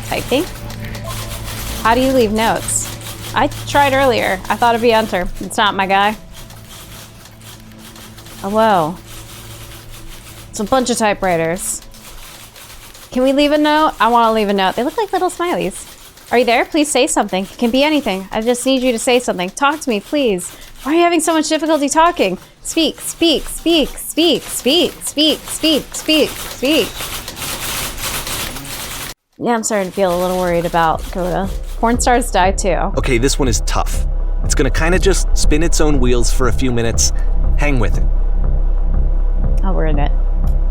Typing? How do you leave notes? I tried earlier. I thought it'd be enter. It's not, my guy. Oh, whoa. It's a bunch of typewriters. Can we leave a note? I want to leave a note. They look like little smileys. Are you there? Please say something. It can be anything. I just need you to say something. Talk to me, please. Why are you having so much difficulty talking? Speak, speak, speak, speak, speak, speak, speak, speak, speak. Yeah, I'm starting to feel a little worried about Coda. Porn stars die too. Okay, this one is tough. It's gonna kind of just spin its own wheels for a few minutes. Hang with it. Oh, we're in it.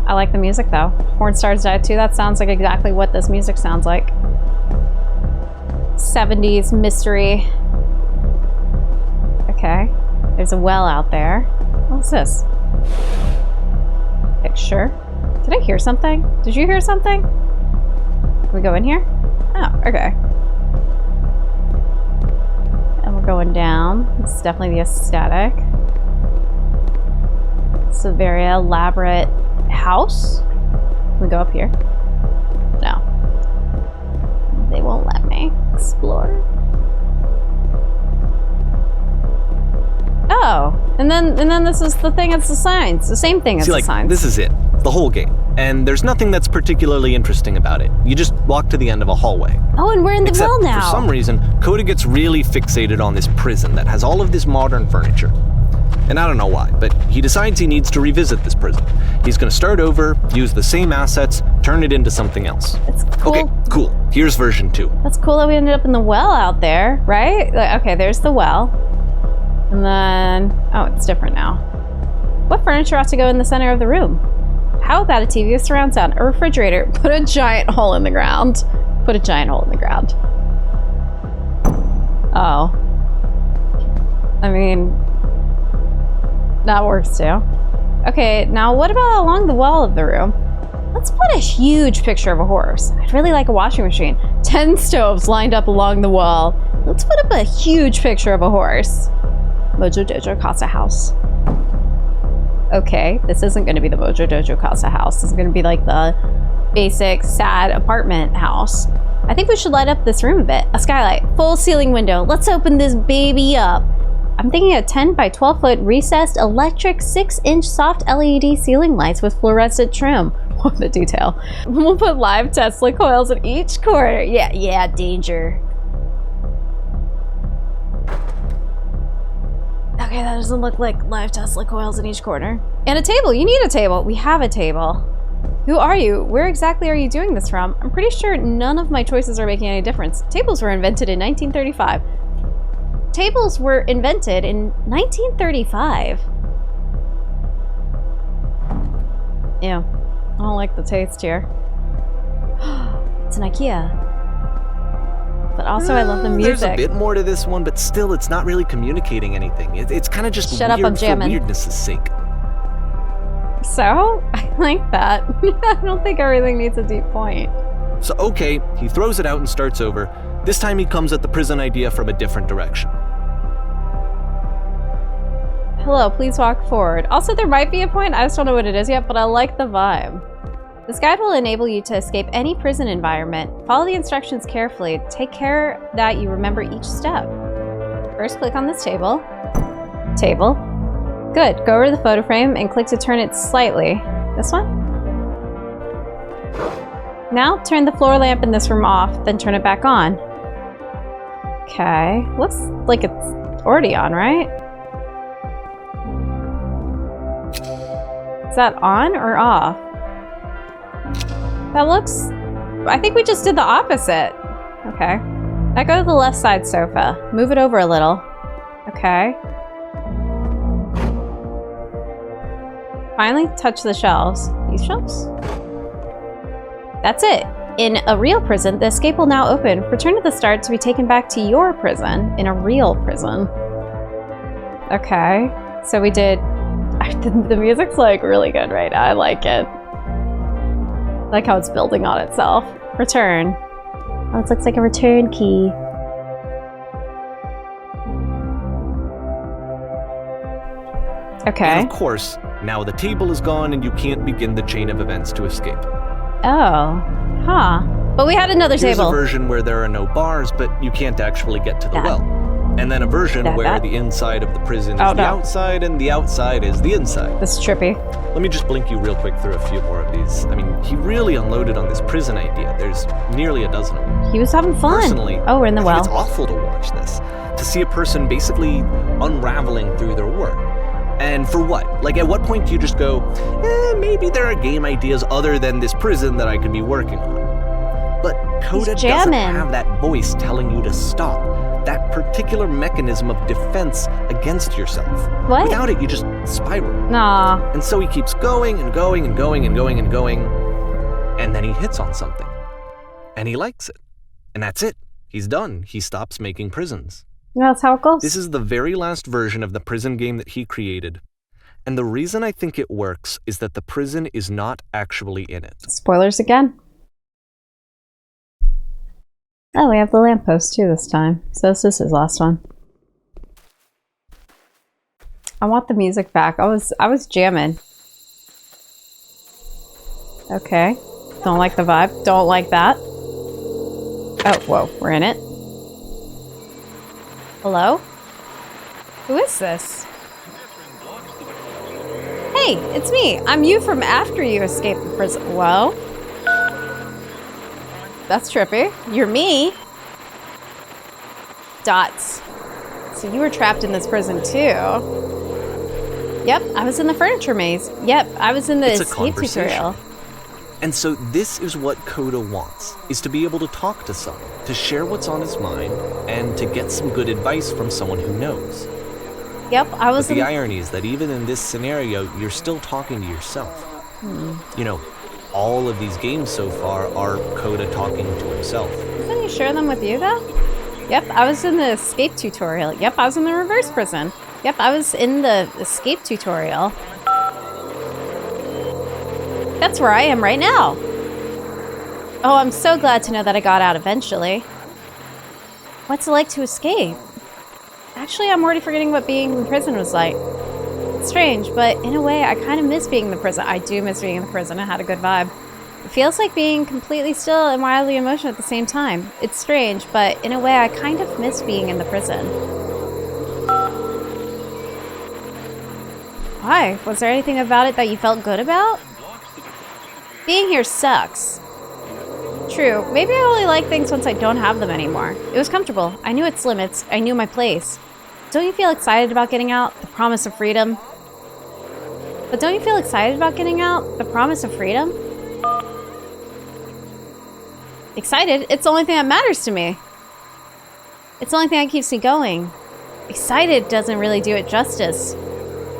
I like the music though. Porn stars die too. That sounds like exactly what this music sounds like. 70s mystery. Okay. There's a well out there. What's this? Picture. Did I hear something? Did you hear something? Can we go in here? Oh, okay. And we're going down. This is definitely the aesthetic. It's a very elaborate house. Can we go up here? No. They won't let me explore. Oh, and then this is the thing. It's the signs. The same thing as the signs. This is it. The whole game. And there's nothing that's particularly interesting about it. You just walk to the end of a hallway. Oh, and we're in the well now. For some reason, Coda gets really fixated on this prison that has all of this modern furniture. And I don't know why, but he decides he needs to revisit this prison. He's gonna start over, use the same assets, turn it into something else. It's cool. Okay, cool. Here's version 2. That's cool that we ended up in the well out there, right? Like, okay, there's the well. And then, oh, it's different now. What furniture ought to go in the center of the room? How about a TV with surround sound? A refrigerator? Put a giant hole in the ground. Put a giant hole in the ground. Oh. I mean, that works too. Okay, now what about along the wall of the room? Let's put a huge picture of a horse. I'd really like a washing machine. 10 stoves lined up along the wall. Let's put up a huge picture of a horse. Mojo Dojo Casa House. Okay, this isn't going to be the Mojo Dojo Casa House. This is going to be like the basic, sad apartment house. I think we should light up this room a bit. A skylight, full ceiling window. Let's open this baby up. I'm thinking a 10 by 12 foot recessed electric 6-inch soft LED ceiling lights with fluorescent trim. What the detail. We'll put live Tesla coils in each corner. Yeah, danger. Okay, that doesn't look like live Tesla coils in each corner. And a table. You need a table. We have a table. Who are you? Where exactly are you doing this from? I'm pretty sure none of my choices are making any difference. Tables were invented in 1935. Tables were invented in 1935. Ew. I don't like the taste here. It's an IKEA. But also I love the music. There's a bit more to this one, but still it's not really communicating anything. It's kind of just Shut up, I'm jamming. For weirdness' sake. So, I like that. I don't think everything needs a deep point. So okay, he throws it out and starts over. This time he comes at the prison idea from a different direction. Hello, please walk forward. Also, there might be a point, I just don't know what it is yet, but I like the vibe. This guide will enable you to escape any prison environment. Follow the instructions carefully. Take care that you remember each step. First, click on this table. Table. Good. Go over to the photo frame and click to turn it slightly. This one? Now, turn the floor lamp in this room off, then turn it back on. Okay. Looks like it's already on, right? Is that on or off? That looks... I think we just did the opposite. Okay. I go to the left side sofa. Move it over a little. Okay. Finally touch the shelves. These shelves? That's it. In a real prison, the escape will now open. Return to the start to be taken back to your prison in a real prison. Okay. So we did... The music's like really good right now. I like it. I like how it's building on itself. Return. Oh, it looks like a return key. Okay. And of course, now the table is gone and you can't begin the chain of events to escape. Oh. Huh. But we had another Here's table. a version where there are no bars, but you can't actually get to the well. And then a version where the inside of the prison is the outside and the outside is the inside. This is trippy. Let me just blink you real quick through a few more of these. I mean, he really unloaded on this prison idea. There's nearly a dozen of them. He was having fun. Personally, oh, we're in the I well. think it's awful to watch this. To see a person basically unraveling through their work. And for what? Like, at what point do you just go, maybe there are game ideas other than this prison that I could be working on? But Coda doesn't have that voice telling you to stop. That particular mechanism of defense against yourself. What? Without it, you just spiral. Nah. And so he keeps going and going and going and going and going. And then he hits on something. And he likes it. And that's it. He's done. He stops making prisons. That's how it goes. This is the very last version of the prison game that he created. And the reason I think it works is that the prison is not actually in it. Spoilers again. Oh, we have the lamppost too this time. So this is his last one. I want the music back. I was jamming. Okay. Don't like the vibe. Don't like that. Oh, whoa. We're in it. Hello? Who is this? Hey, it's me. I'm you from after you escaped the prison. Whoa. That's trippy. You're me. Dots. So you were trapped in this prison too. Yep, I was in the furniture maze. Yep, I was in the escape tutorial. And so this is what Coda wants, is to be able to talk to someone, to share what's on his mind, and to get some good advice from someone who knows. Yep, I was But the irony is that even in this scenario, you're still talking to yourself. You know, all of these games so far are Coda talking to himself. Didn't you share them with you though? Yep, I was in the escape tutorial. Yep, I was in the reverse prison. Yep, I was in the escape tutorial. That's where I am right now. Oh, I'm so glad to know that I got out eventually. What's it like to escape? Actually, I'm already forgetting what being in prison was like. It's strange, but in a way, I kind of miss being in the prison. I do miss being in the prison. I had a good vibe. It feels like being completely still and wildly emotional at the same time. It's strange, but in a way, I kind of miss being in the prison. Why? Was there anything about it that you felt good about? Being here sucks. True. Maybe I only like things once I don't have them anymore. It was comfortable. I knew its limits. I knew my place. Don't you feel excited about getting out? The promise of freedom? But don't you feel excited about getting out? The promise of freedom? Excited? It's the only thing that matters to me. It's the only thing that keeps me going. Excited doesn't really do it justice.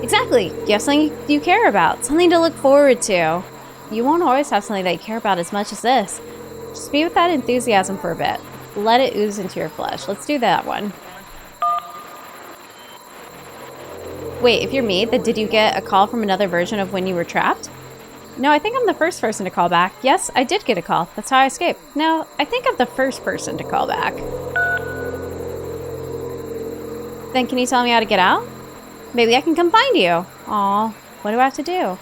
Exactly. You have something you care about. Something to look forward to. You won't always have something that you care about as much as this. Just be with that enthusiasm for a bit. Let it ooze into your flesh. Let's do that one. Wait, if you're me, then did you get a call from another version of when you were trapped? No, I think I'm the first person to call back. Yes, I did get a call. That's how I escaped. No, I think I'm the first person to call back. Then can you tell me how to get out? Maybe I can come find you. Aw, what do I have to do?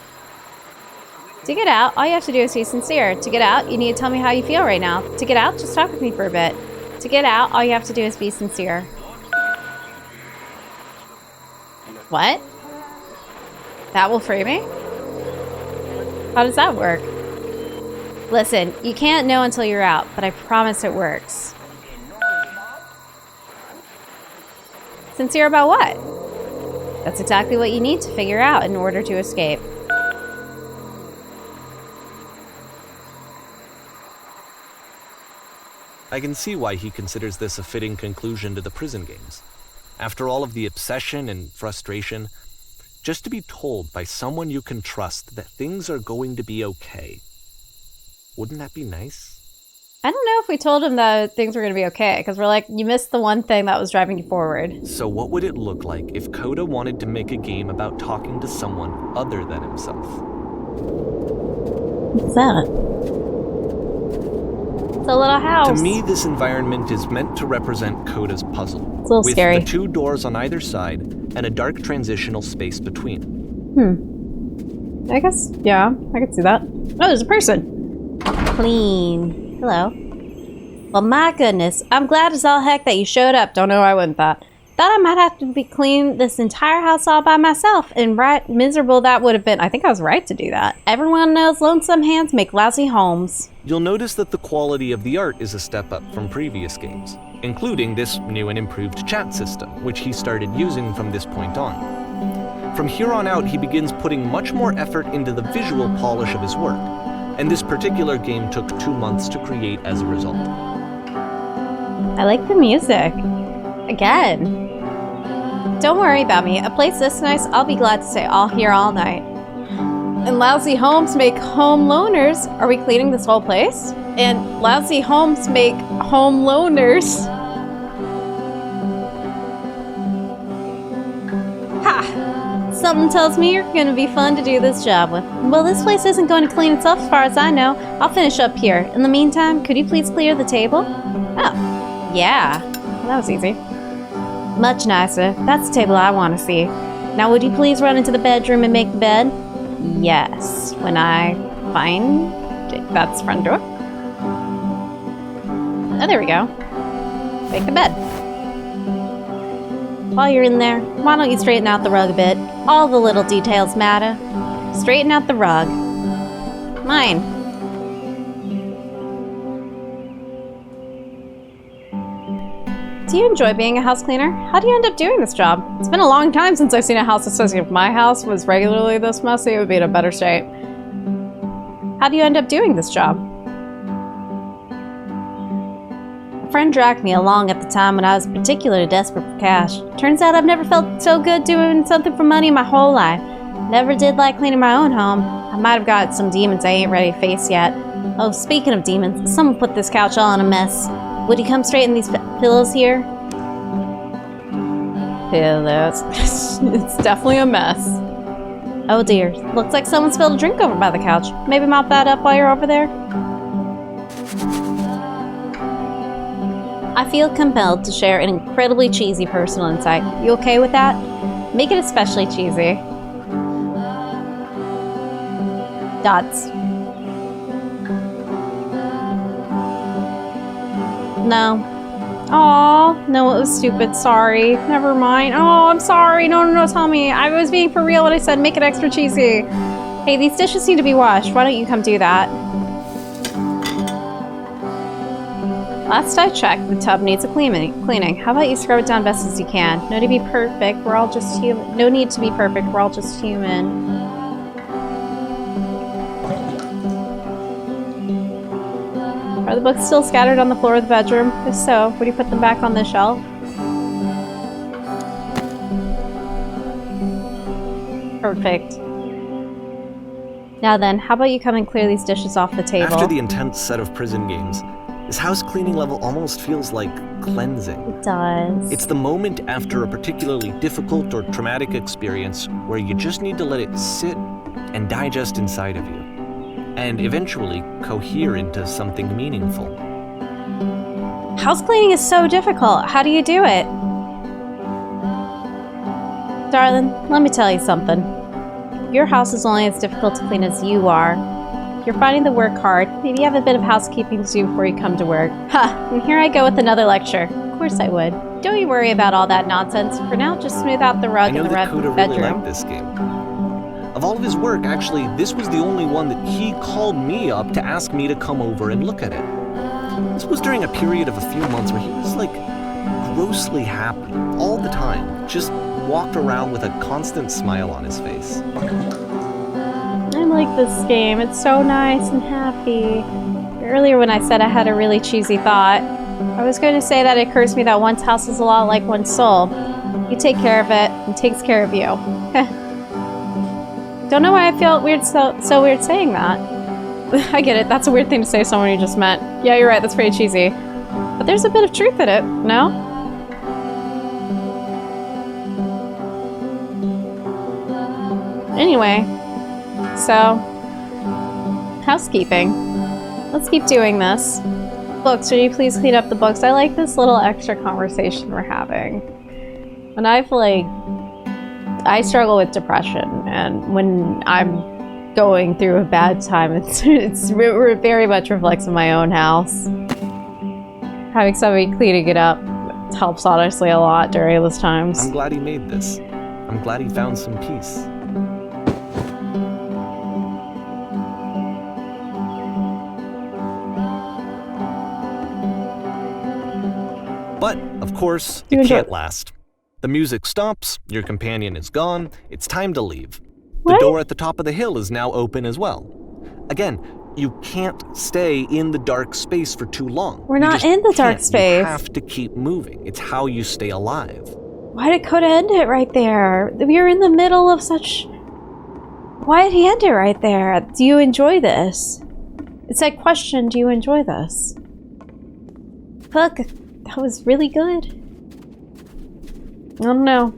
To get out, all you have to do is be sincere. To get out, you need to tell me how you feel right now. To get out, just talk with me for a bit. To get out, all you have to do is be sincere. What? That will free me? How does that work? Listen, you can't know until you're out, but I promise it works. Sincere about what? That's exactly what you need to figure out in order to escape. I can see why he considers this a fitting conclusion to the prison games. After all of the obsession and frustration, just to be told by someone you can trust that things are going to be okay. Wouldn't that be nice? I don't know if we told him that things were going to be okay, because we're like, you missed the one thing that was driving you forward. So what would it look like if Coda wanted to make a game about talking to someone other than himself? What's that? It's a little house. To me, this environment is meant to represent Coda's puzzle. It's a little with scary. The 2 doors on either side and a dark transitional space between. I guess, yeah, I could see that. Oh, there's a person. Clean. Hello. Well, my goodness. I'm glad as all heck that you showed up. Don't know why I wouldn't thought. Thought I might have to be clean this entire house all by myself, and right miserable that would have been. I think I was right to do that. Everyone knows lonesome hands make lousy homes. You'll notice that the quality of the art is a step up from previous games, including this new and improved chat system, which he started using from this point on. From here on out, he begins putting much more effort into the visual polish of his work, and this particular game took 2 months to create as a result. I like the music. Again. Don't worry about me. A place this nice, I'll be glad to stay all here all night. And lousy homes make home loners. Are we cleaning this whole place? And lousy homes make home loners. Ha! Something tells me you're going to be fun to do this job with. Well, this place isn't going to clean itself as far as I know. I'll finish up here. In the meantime, could you please clear the table? Oh, yeah. Well, that was easy. Much nicer. That's the table I want to see. Now, would you please run into the bedroom and make the bed? Yes. When I find it, that's front door. Oh, there we go. Make the bed. While you're in there, why don't you straighten out the rug a bit? All the little details matter. Straighten out the rug. Mine. Do you enjoy being a house cleaner? How do you end up doing this job? It's been a long time since I've seen a house associated with my house was regularly this messy. It would be in a better state. How do you end up doing this job? A friend dragged me along at the time when I was particularly desperate for cash. Turns out I've never felt so good doing something for money my whole life. Never did like cleaning my own home. I might have got some demons I ain't ready to face yet. Oh, speaking of demons, someone put this couch all in a mess. Would you come straighten these pillows here? Pillows. It's definitely a mess. Oh dear, looks like someone spilled a drink over by the couch. Maybe mop that up while you're over there? I feel compelled to share an incredibly cheesy personal insight. You okay with that? Make it especially cheesy. Dots. No. Aw, no, it was stupid. Sorry. Never mind. Oh, I'm sorry. No, tell me. I was being for real when I said make it extra cheesy. Hey, these dishes need to be washed. Why don't you come do that? Last I checked, the tub needs a cleaning. How about you scrub it down best as you can? No need to be perfect. We're all just human. No need to be perfect. We're all just human. Are the books still scattered on the floor of the bedroom? If so, would you put them back on the shelf? Perfect. Now then, how about you come and clear these dishes off the table? After the intense set of prison games, this house cleaning level almost feels like cleansing. It does. It's the moment after a particularly difficult or traumatic experience where you just need to let it sit and digest inside of you, and eventually cohere into something meaningful. House cleaning is so difficult. How do you do it? Darling, let me tell you something. Your house is only as difficult to clean as you are. You're finding the work hard. Maybe you have a bit of housekeeping to do before you come to work. Ha! And here I go with another lecture. Of course I would. Don't you worry about all that nonsense. For now, just smooth out the rug in the red Coda bedroom. really liked this game. Of all of his work, actually, this was the only one that he called me up to ask me to come over and look at it. This was during a period of a few months where he was, like, grossly happy all the time. Just walked around with a constant smile on his face. I like this game. It's so nice and happy. Earlier when I said I had a really cheesy thought, I was going to say that it occurs to me that one's house is a lot like one's soul. You take care of it, and it takes care of you. Don't know why I feel weird, so weird saying that. I get it, that's a weird thing to say to someone you just met. Yeah, you're right, that's pretty cheesy. But there's a bit of truth in it, no? Anyway, so, housekeeping. Let's keep doing this. Books, would you please clean up the books? I like this little extra conversation we're having. And I feel like I struggle with depression, and when I'm going through a bad time, it very much reflects in my own house. Having somebody cleaning it up helps honestly a lot during those times. I'm glad he made this. I'm glad he found some peace. But, of course, it can't last. The music stops, your companion is gone, it's time to leave. The door at the top of the hill is now open as well. Again, you can't stay in the dark space for too long. We're not in the dark space. You have to keep moving. It's how you stay alive. Why did Coda end it right there? We were in the middle of such... Why did he end it right there? Do you enjoy this? It's that question, do you enjoy this? Fuck, that was really good. I don't know.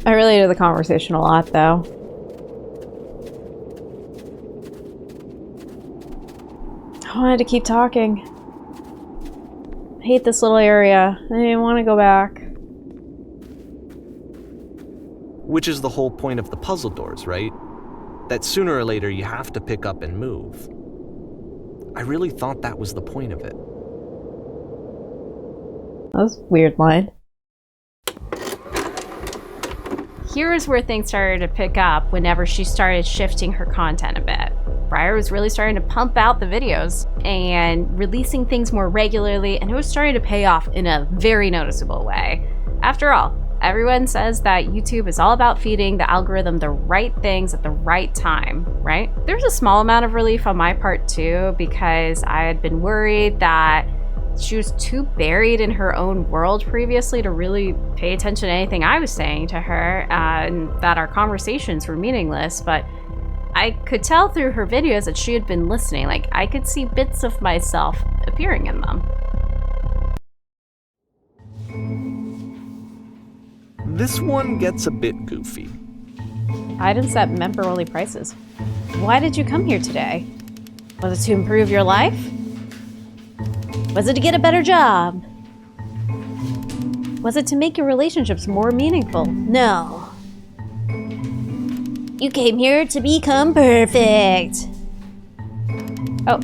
I related to the conversation a lot, though. I wanted to keep talking. I hate this little area. I didn't want to go back. Which is the whole point of the puzzle doors, right? That sooner or later you have to pick up and move. I really thought that was the point of it. That was a weird line. Here's where things started to pick up whenever she started shifting her content a bit. Briar was really starting to pump out the videos and releasing things more regularly, and it was starting to pay off in a very noticeable way. After all, everyone says that YouTube is all about feeding the algorithm the right things at the right time, right? There's a small amount of relief on my part too, because I had been worried that she was too buried in her own world previously to really pay attention to anything I was saying to her, and that our conversations were meaningless, but I could tell through her videos that she had been listening. Like, I could see bits of myself appearing in them. This one gets a bit goofy. Items at member-only prices. Why did you come here today? Was it to improve your life? Was it to get a better job? Was it to make your relationships more meaningful? No. You came here to become perfect. Oh,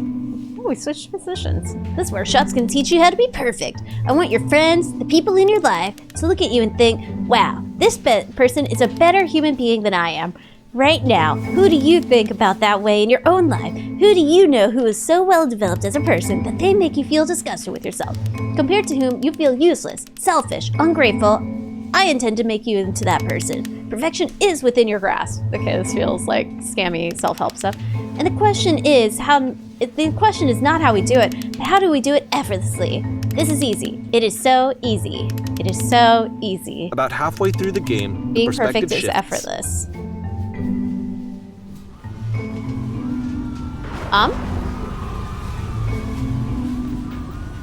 we switched positions. This workshop's gonna teach you how to be perfect. I want your friends, the people in your life, to look at you and think, wow, this person is a better human being than I am. Right now, who do you think about that way in your own life? Who do you know who is so well developed as a person that they make you feel disgusted with yourself? Compared to whom you feel useless, selfish, ungrateful, I intend to make you into that person. Perfection is within your grasp. Okay, this feels like scammy self-help stuff. And the question is not how we do it, but how do we do it effortlessly? This is easy. It is so easy. It is so easy. About halfway through the game, Being the perspective perfect is shifts. effortless.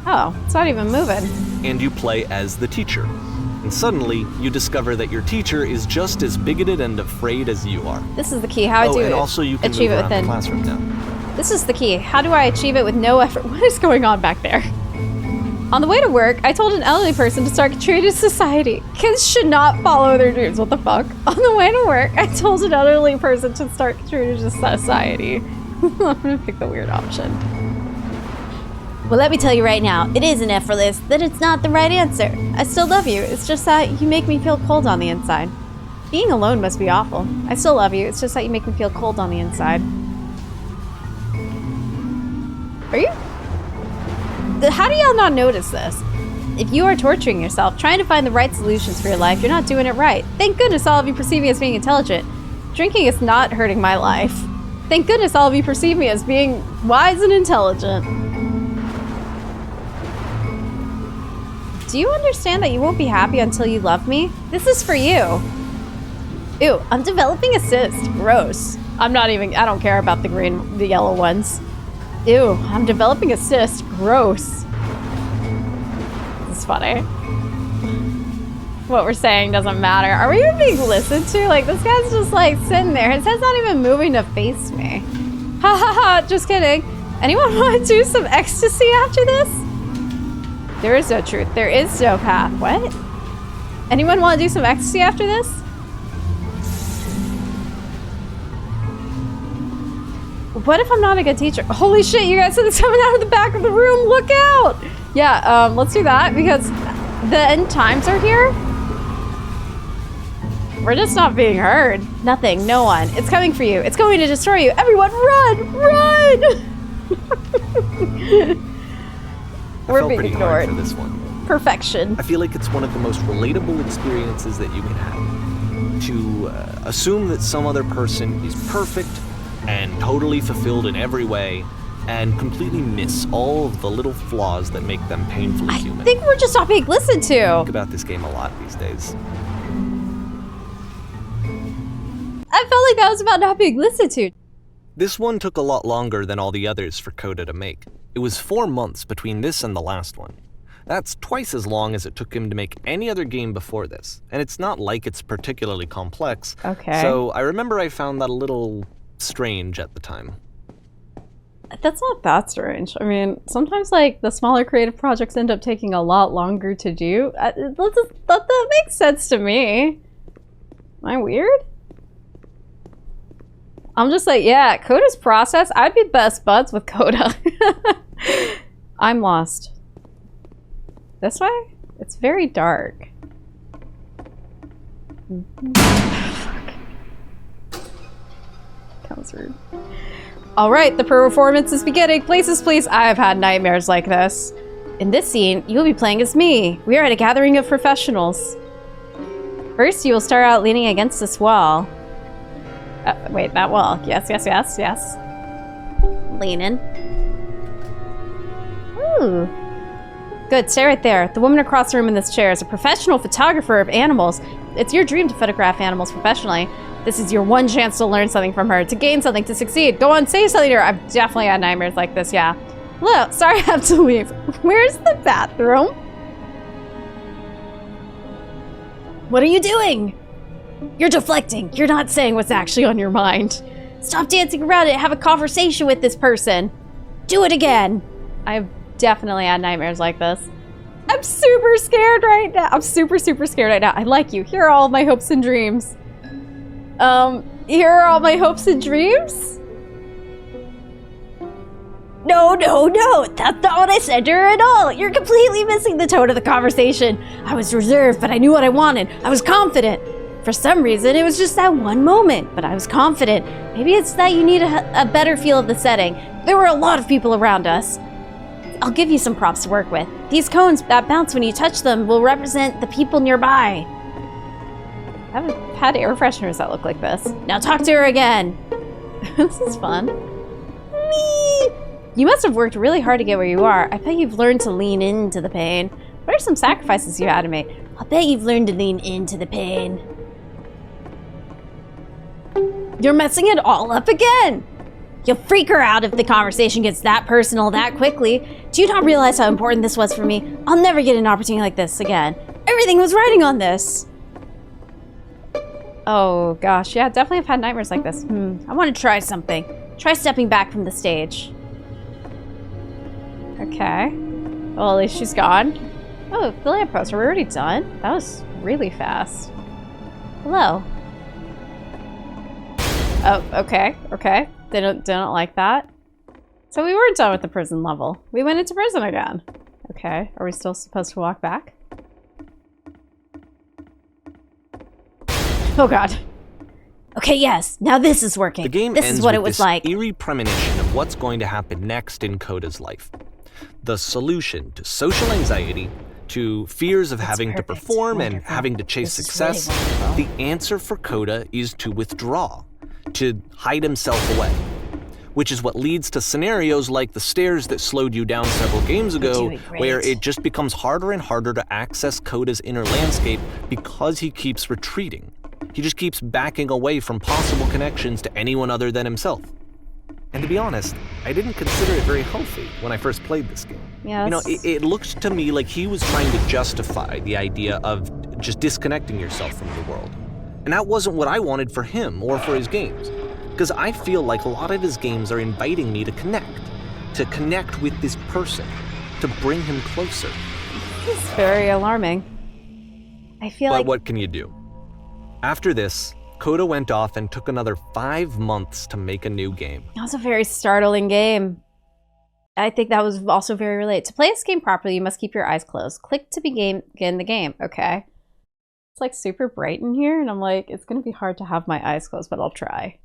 Oh, it's not even moving. And you play as the teacher. And suddenly, you discover that your teacher is just as bigoted and afraid as you are. This is the key. How I do and it. also you can achieve move it around the within. classroom now. This is the key. How do I achieve it with no effort? What is going on back there? On the way to work, I told an elderly person to start contributing to society. Kids should not follow their dreams. What the fuck? On the way to work, I told an elderly person to start contributing to society. I'm gonna pick the weird option. Well, let me tell you right now, it isn't effortless, that it's not the right answer. I still love you, it's just that you make me feel cold on the inside. Being alone must be awful. I still love you, it's just that you make me feel cold on the inside. Are you? How do y'all not notice this? If you are torturing yourself, trying to find the right solutions for your life, you're not doing it right. Thank goodness all of you perceive me as being intelligent. Drinking is not hurting my life. Thank goodness all of you perceive me as being wise and intelligent. Do you understand that you won't be happy until you love me? This is for you. Ew, I'm developing a cyst. Gross. I don't care about the yellow ones. Ew, I'm developing a cyst. Gross. This is funny. What we're saying doesn't matter. Are we even being listened to? Like, this guy's just like sitting there. His head's not even moving to face me. Ha ha ha, just kidding. Anyone want to do some ecstasy after this? There is no truth. There is no path. What? Anyone want to do some ecstasy after this? What if I'm not a good teacher? Holy shit, you guys, something's coming out of the back of the room. Look out. Yeah, let's do that because the end times are here. We're just not being heard. Nothing, no one. It's coming for you. It's going to destroy you. Everyone, run! Run! We're being ignored. For this one. Perfection. I feel like it's one of the most relatable experiences that you can have. To assume that some other person is perfect and totally fulfilled in every way, and completely miss all of the little flaws that make them painfully human. I think we're just not being listened to. I think about this game a lot these days. I felt like that was about not being listened to. This one took a lot longer than all the others for Coda to make. It was 4 months between this and the last one. That's twice as long as it took him to make any other game before this, and it's not like it's particularly complex. Okay. So I remember I found that a little strange at the time. That's not that strange. I mean, sometimes like the smaller creative projects end up taking a lot longer to do. That makes sense to me. Am I weird? I'm just like, yeah, Coda's process. I'd be best buds with Coda. I'm lost. This way? It's very dark. That was rude. All right, the performance is beginning. Places, please. I've had nightmares like this. In this scene, you'll be playing as me. We are at a gathering of professionals. First, you will start out leaning against this wall. Wait, that wall. Yes, yes, yes, yes. Leaning. Ooh. Good, stay right there. The woman across the room in this chair is a professional photographer of animals. It's your dream to photograph animals professionally. This is your one chance to learn something from her, to gain something, to succeed. Go on, say something to her. I've definitely had nightmares like this, yeah. Hello, sorry I have to leave. Where's the bathroom? What are you doing? You're deflecting. You're not saying what's actually on your mind. Stop dancing around it. Have a conversation with this person. Do it again. I've definitely had nightmares like this. I'm super scared right now. I'm super, super scared right now. I like you. Here are all my hopes and dreams. Here are all my hopes and dreams? No, no, no. That's not what I said to her at all. You're completely missing the tone of the conversation. I was reserved, but I knew what I wanted. I was confident. For some reason, it was just that one moment, but I was confident. Maybe it's that you need a better feel of the setting. There were a lot of people around us. I'll give you some props to work with. These cones that bounce when you touch them will represent the people nearby. I haven't had air fresheners that look like this. Now talk to her again. This is fun. Me. You must have worked really hard to get where you are. I bet you've learned to lean into the pain. What are some sacrifices you had to make? I'll bet you've learned to lean into the pain. You're messing it all up again. You'll freak her out if the conversation gets that personal that quickly. Do you not realize how important this was for me? I'll never get an opportunity like this again. Everything was riding on this. Oh gosh, yeah, definitely have had nightmares like this. I want to try something. Try stepping back from the stage. Okay. Well, at least she's gone. Oh, the lamppost. Are we already done? That was really fast. Hello. Oh, okay, okay. They don't like that. So we weren't done with the prison level. We went into prison again. Okay, are we still supposed to walk back? Oh god. Okay, yes. Now this is working. The game this ends is what with it was this like. eerie premonition of what's going to happen next in Coda's life. The solution to social anxiety, to fears of having to perform and having to chase success, really the answer for Coda is to withdraw, to hide himself away. which is what leads to scenarios like the stairs that slowed you down several games ago, where it just becomes harder and harder to access Coda's inner landscape because he keeps retreating. He just keeps backing away from possible connections to anyone other than himself. And to be honest, I didn't consider it very healthy when I first played this game. Yes. You know, it looked to me like he was trying to justify the idea of just disconnecting yourself from the world. And that wasn't what I wanted for him or for his games. Because I feel like a lot of his games are inviting me to connect with this person, to bring him closer. It's very alarming. I feel But like... what can you do? After this, Coda went off and took another 5 months to make a new game. That was a very startling game. I think that was also very related. To play this game properly, you must keep your eyes closed. Click to begin the game. Okay. It's like super bright in here, and I'm like, it's going to be hard to have my eyes closed, but I'll try.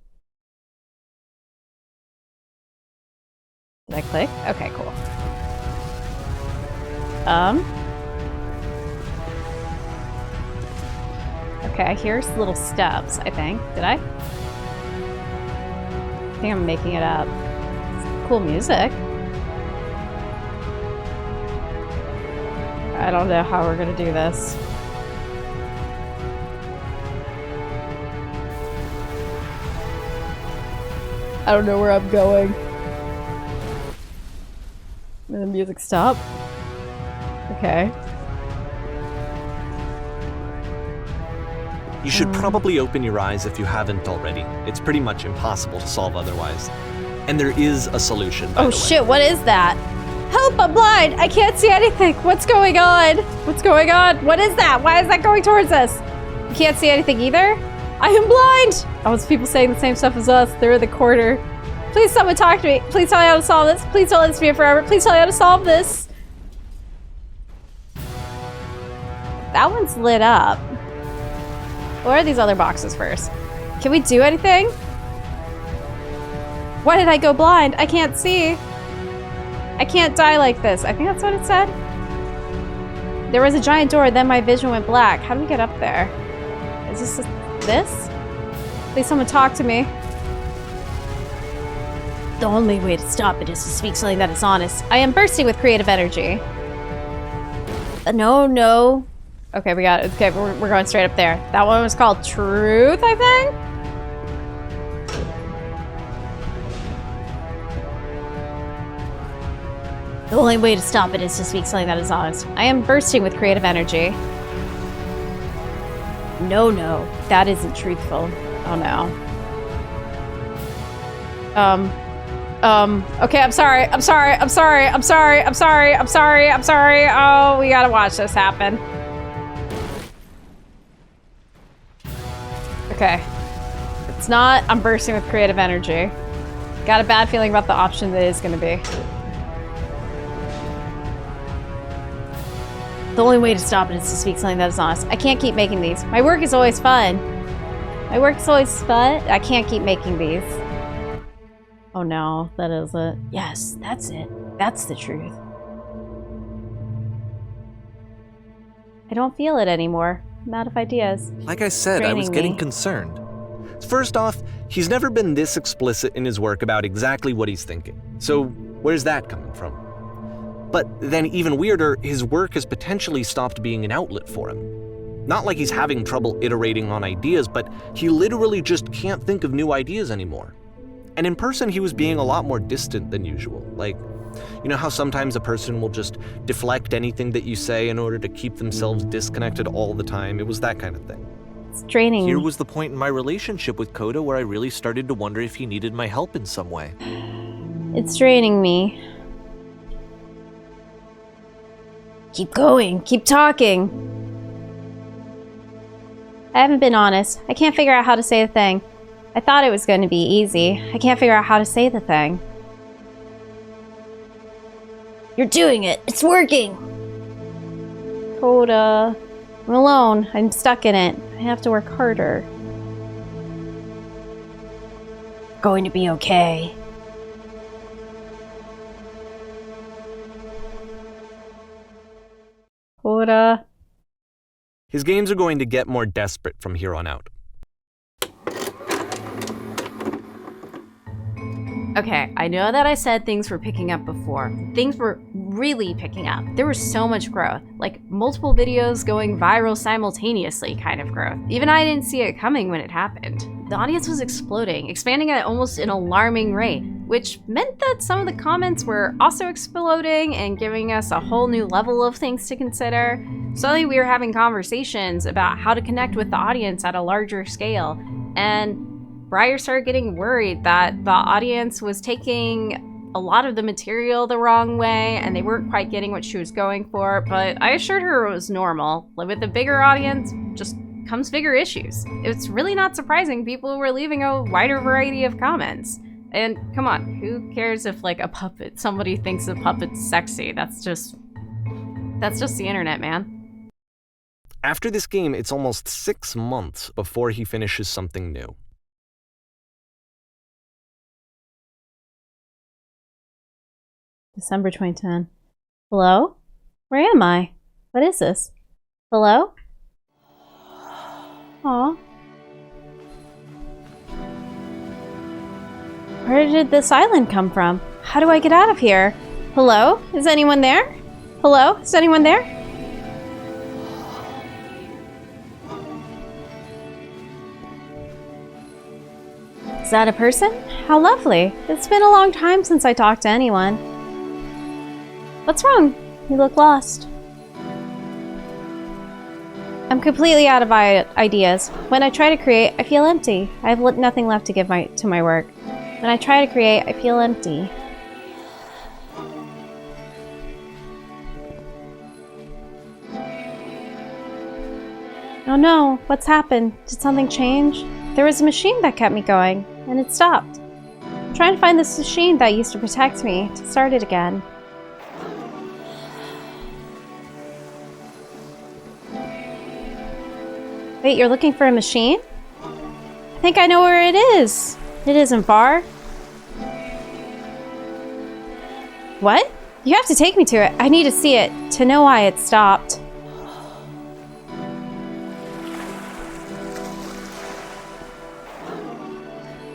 Did I click? Okay, cool. Okay, here's little steps, I think. Did I? I think I'm making it up. It's cool music. I don't know how we're gonna do this. I don't know where I'm going. Did the music stop? Okay. You should probably open your eyes if you haven't already. It's pretty much impossible to solve otherwise. And there is a solution, by the way. Oh shit, what is that? Help, I'm blind! I can't see anything! What's going on? What's going on? What is that? Why is that going towards us? You can't see anything either? I am blind! Oh, it's people saying the same stuff as us. They're in the corner. Please someone talk to me. Please tell me how to solve this. Please don't let this be forever. Please tell me how to solve this. That one's lit up. What are these other boxes first? Can we do anything? Why did I go blind? I can't see. I can't die like this. I think that's what it said. There was a giant door, then my vision went black. How do we get up there? Is this? Please someone talk to me. The only way to stop it is to speak something that is honest. I am bursting with creative energy. No. Okay, we got it. Okay, we're going straight up there. That one was called Truth, I think? The only way to stop it is to speak something that is honest. I am bursting with creative energy. No, that isn't truthful. Oh no. Okay, I'm sorry. Oh, we gotta watch this happen. Okay. It's not, I'm bursting with creative energy. Got a bad feeling about the option that it is gonna be. The only way to stop it is to speak something that is honest. I can't keep making these. My work is always fun. I can't keep making these. Oh no, that is it. Yes, that's it. That's the truth. I don't feel it anymore. I'm out of ideas. Like I said, I was getting concerned. First off, he's never been this explicit in his work about exactly what he's thinking. So where's that coming from? But then even weirder, his work has potentially stopped being an outlet for him. Not like he's having trouble iterating on ideas, but he literally just can't think of new ideas anymore. And in person, he was being a lot more distant than usual. Like, you know how sometimes a person will just deflect anything that you say in order to keep themselves disconnected all the time? It was that kind of thing. It's draining. Here was the point in my relationship with Coda where I really started to wonder if he needed my help in some way. It's draining me. Keep going. Keep talking. I haven't been honest. I can't figure out how to say a thing. I thought it was going to be easy. I can't figure out how to say the thing. You're doing it. It's working. Coda. I'm alone. I'm stuck in it. I have to work harder. Going to be okay. Coda. His games are going to get more desperate from here on out. Okay, I know that I said things were picking up before. Things were really picking up. There was so much growth, like multiple videos going viral simultaneously kind of growth. Even I didn't see it coming when it happened. The audience was exploding, expanding at almost an alarming rate, which meant that some of the comments were also exploding and giving us a whole new level of things to consider. Suddenly we were having conversations about how to connect with the audience at a larger scale, and Briar started getting worried that the audience was taking a lot of the material the wrong way and they weren't quite getting what she was going for, but I assured her it was normal. With a bigger audience just comes bigger issues. It's really not surprising people were leaving a wider variety of comments. And come on, who cares if somebody thinks a puppet's sexy? That's just the internet, man. After this game, it's almost 6 months before he finishes something new. December 2010. Hello? Where am I? What is this? Hello? Aw. Where did this island come from? How do I get out of here? Hello? Is anyone there? Hello? Is anyone there? Is that a person? How lovely. It's been a long time since I talked to anyone. What's wrong? You look lost. I'm completely out of ideas. When I try to create, I feel empty. I have nothing left to give to my work. When I try to create, I feel empty. Oh no, what's happened? Did something change? There was a machine that kept me going, and it stopped. I'm trying to find this machine that used to protect me, to start it again. Wait, you're looking for a machine? I think I know where it is. It isn't far. What? You have to take me to it. I need to see it, to know why it stopped.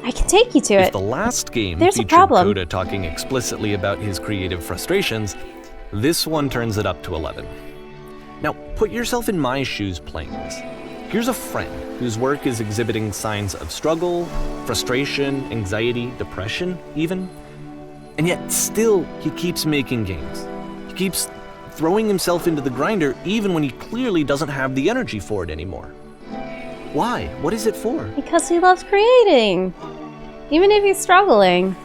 I can take you to it. If the last game There's a featured problem. Coda talking explicitly about his creative frustrations, this one turns it up to 11. Now, put yourself in my shoes playing this. Here's a friend whose work is exhibiting signs of struggle, frustration, anxiety, depression, even. And yet, still, he keeps making games. He keeps throwing himself into the grinder even when he clearly doesn't have the energy for it anymore. Why? What is it for? Because he loves creating. Even if he's struggling.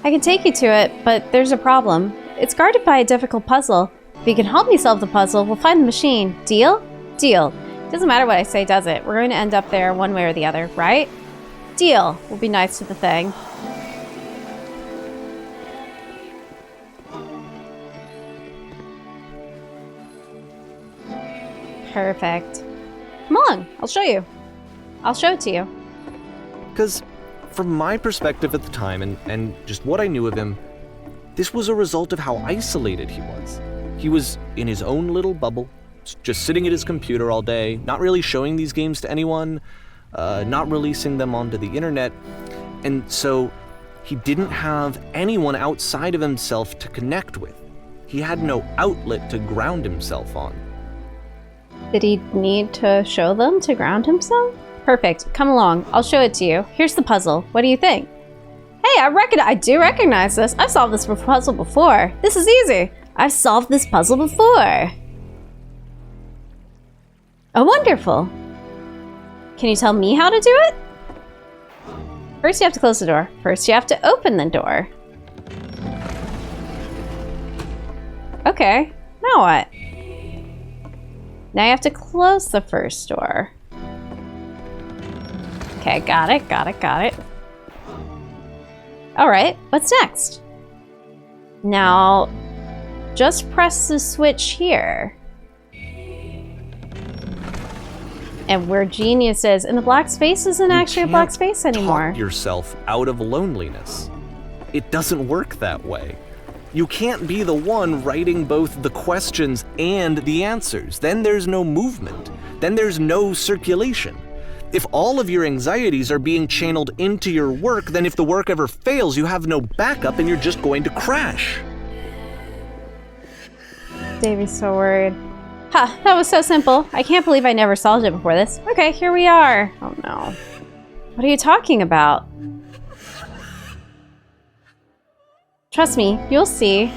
I can take you to it, but there's a problem. It's guarded by a difficult puzzle. If you can help me solve the puzzle, we'll find the machine. Deal? Deal. Doesn't matter what I say, does it? We're going to end up there one way or the other, right? Deal. We'll be nice to the thing. Perfect. Come along, I'll show you. I'll show it to you. Because from my perspective at the time and just what I knew of him, this was a result of how isolated he was. He was in his own little bubble, just sitting at his computer all day, not really showing these games to anyone, not releasing them onto the internet, and so he didn't have anyone outside of himself to connect with. He had no outlet to ground himself on. Did he need to show them to ground himself? Perfect. Come along. I'll show it to you. Here's the puzzle. What do you think? Hey, I do recognize this. I've solved this puzzle before. This is easy. I've solved this puzzle before. Oh, wonderful. Can you tell me how to do it? First, you have to close the door. First, you have to open the door. Okay. Now what? Now you have to close the first door. Okay, got it. Alright, what's next? Now, just press the switch here. And where genius is, and the black space isn't actually a black space anymore. Talk yourself out of loneliness. It doesn't work that way. You can't be the one writing both the questions and the answers. Then there's no movement. Then there's no circulation. If all of your anxieties are being channeled into your work, then if the work ever fails, you have no backup and you're just going to crash. Davey's so worried. Ha, that was so simple. I can't believe I never solved it before this. Okay, here we are. Oh no. What are you talking about? Trust me, you'll see.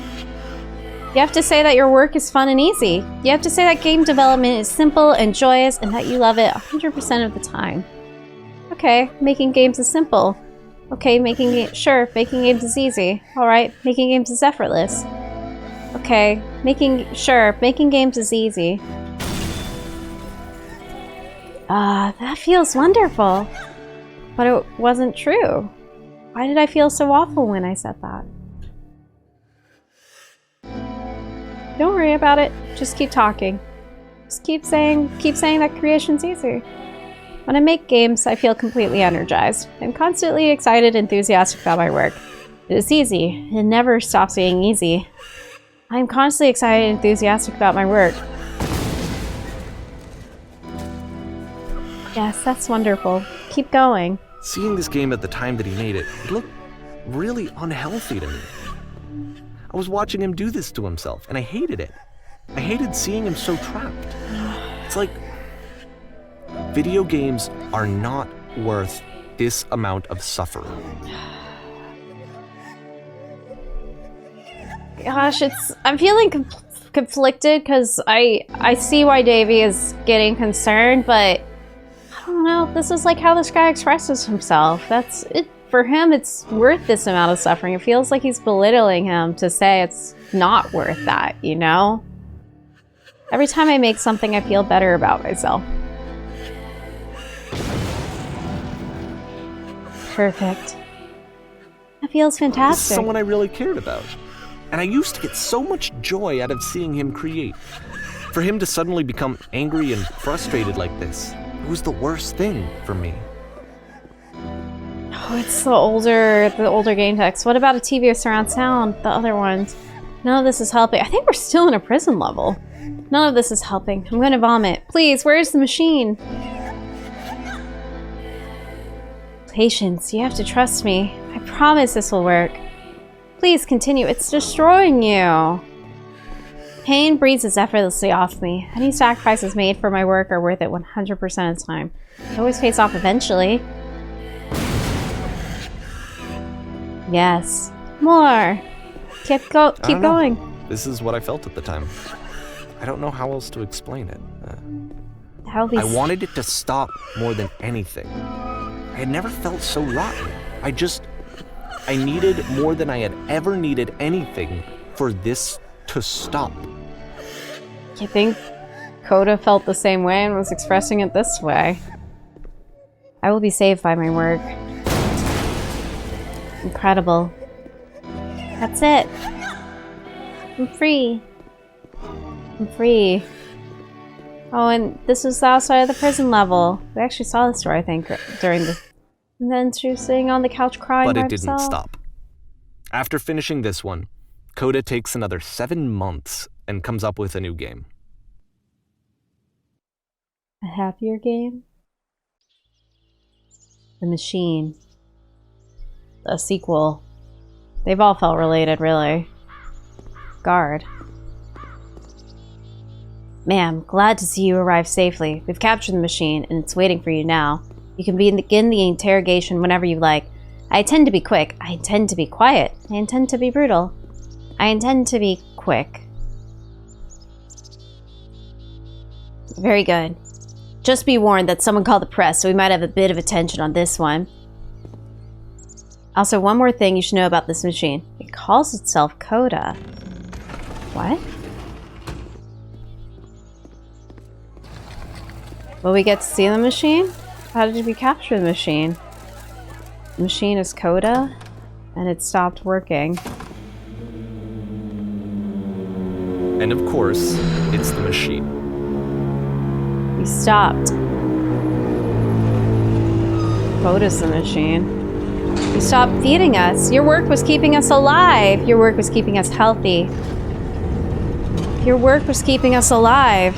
You have to say that your work is fun and easy. You have to say that game development is simple and joyous and that you love it 100% of the time. Okay, making games is simple. Okay, making games is easy. Alright, making games is effortless. Okay, making games is easy. That feels wonderful. But it wasn't true. Why did I feel so awful when I said that? Don't worry about it. Just keep talking. Just keep saying that creation's easy. When I make games, I feel completely energized. I'm constantly excited and enthusiastic about my work. It is easy. It never stops being easy. I'm constantly excited and enthusiastic about my work. Yes, that's wonderful. Keep going. Seeing this game at the time that he made it, it looked really unhealthy to me. I was watching him do this to himself, and I hated it. I hated seeing him so trapped. It's like, video games are not worth this amount of suffering. Gosh, I'm feeling conflicted because I see why Davey is getting concerned, but I don't know. This is like how this guy expresses himself. That's it. For him, it's worth this amount of suffering. It feels like he's belittling him to say it's not worth that, you know? Every time I make something, I feel better about myself. Perfect. That feels fantastic. This is someone I really cared about. And I used to get so much joy out of seeing him create. For him to suddenly become angry and frustrated like this, it was the worst thing for me. Oh, it's the older game text. What about a TV with surround sound? The other ones. None of this is helping. I think we're still in a prison level. None of this is helping. I'm gonna vomit. Please, where's the machine? Patience, you have to trust me. I promise this will work. Please continue. It's destroying you. Pain breezes effortlessly off me. Any sacrifices made for my work are worth it 100% of the time. It always pays off eventually. Yes. More. Keep going. This is what I felt at the time. I don't know how else to explain it. I wanted it to stop more than anything. I had never felt so rotten. I needed more than I had ever needed anything for this to stop. You think Coda felt the same way and was expressing it this way? I will be saved by my work. Incredible. That's it. I'm free. I'm free. Oh, and this was outside of the prison level. We actually saw this door, I think, during the... And then she was sitting on the couch crying by herself. But it didn't stop. After finishing this one, Coda takes another 7 months and comes up with a new game. A happier game? The Machine. A sequel. They've all felt related, really. Guard. Ma'am, glad to see you arrive safely. We've captured the machine, and it's waiting for you now. You can begin the interrogation whenever you like. I intend to be quick. I intend to be quiet. I intend to be brutal. I intend to be quick. Very good. Just be warned that someone called the press, so we might have a bit of attention on this one. Also, one more thing you should know about this machine. It calls itself Coda. What? Will we get to see the machine? How did we capture the machine? The machine is Coda, and it stopped working. And of course, it's the machine. We stopped. Coda's the machine. You stopped feeding us. Your work was keeping us alive. Your work was keeping us healthy. Your work was keeping us alive.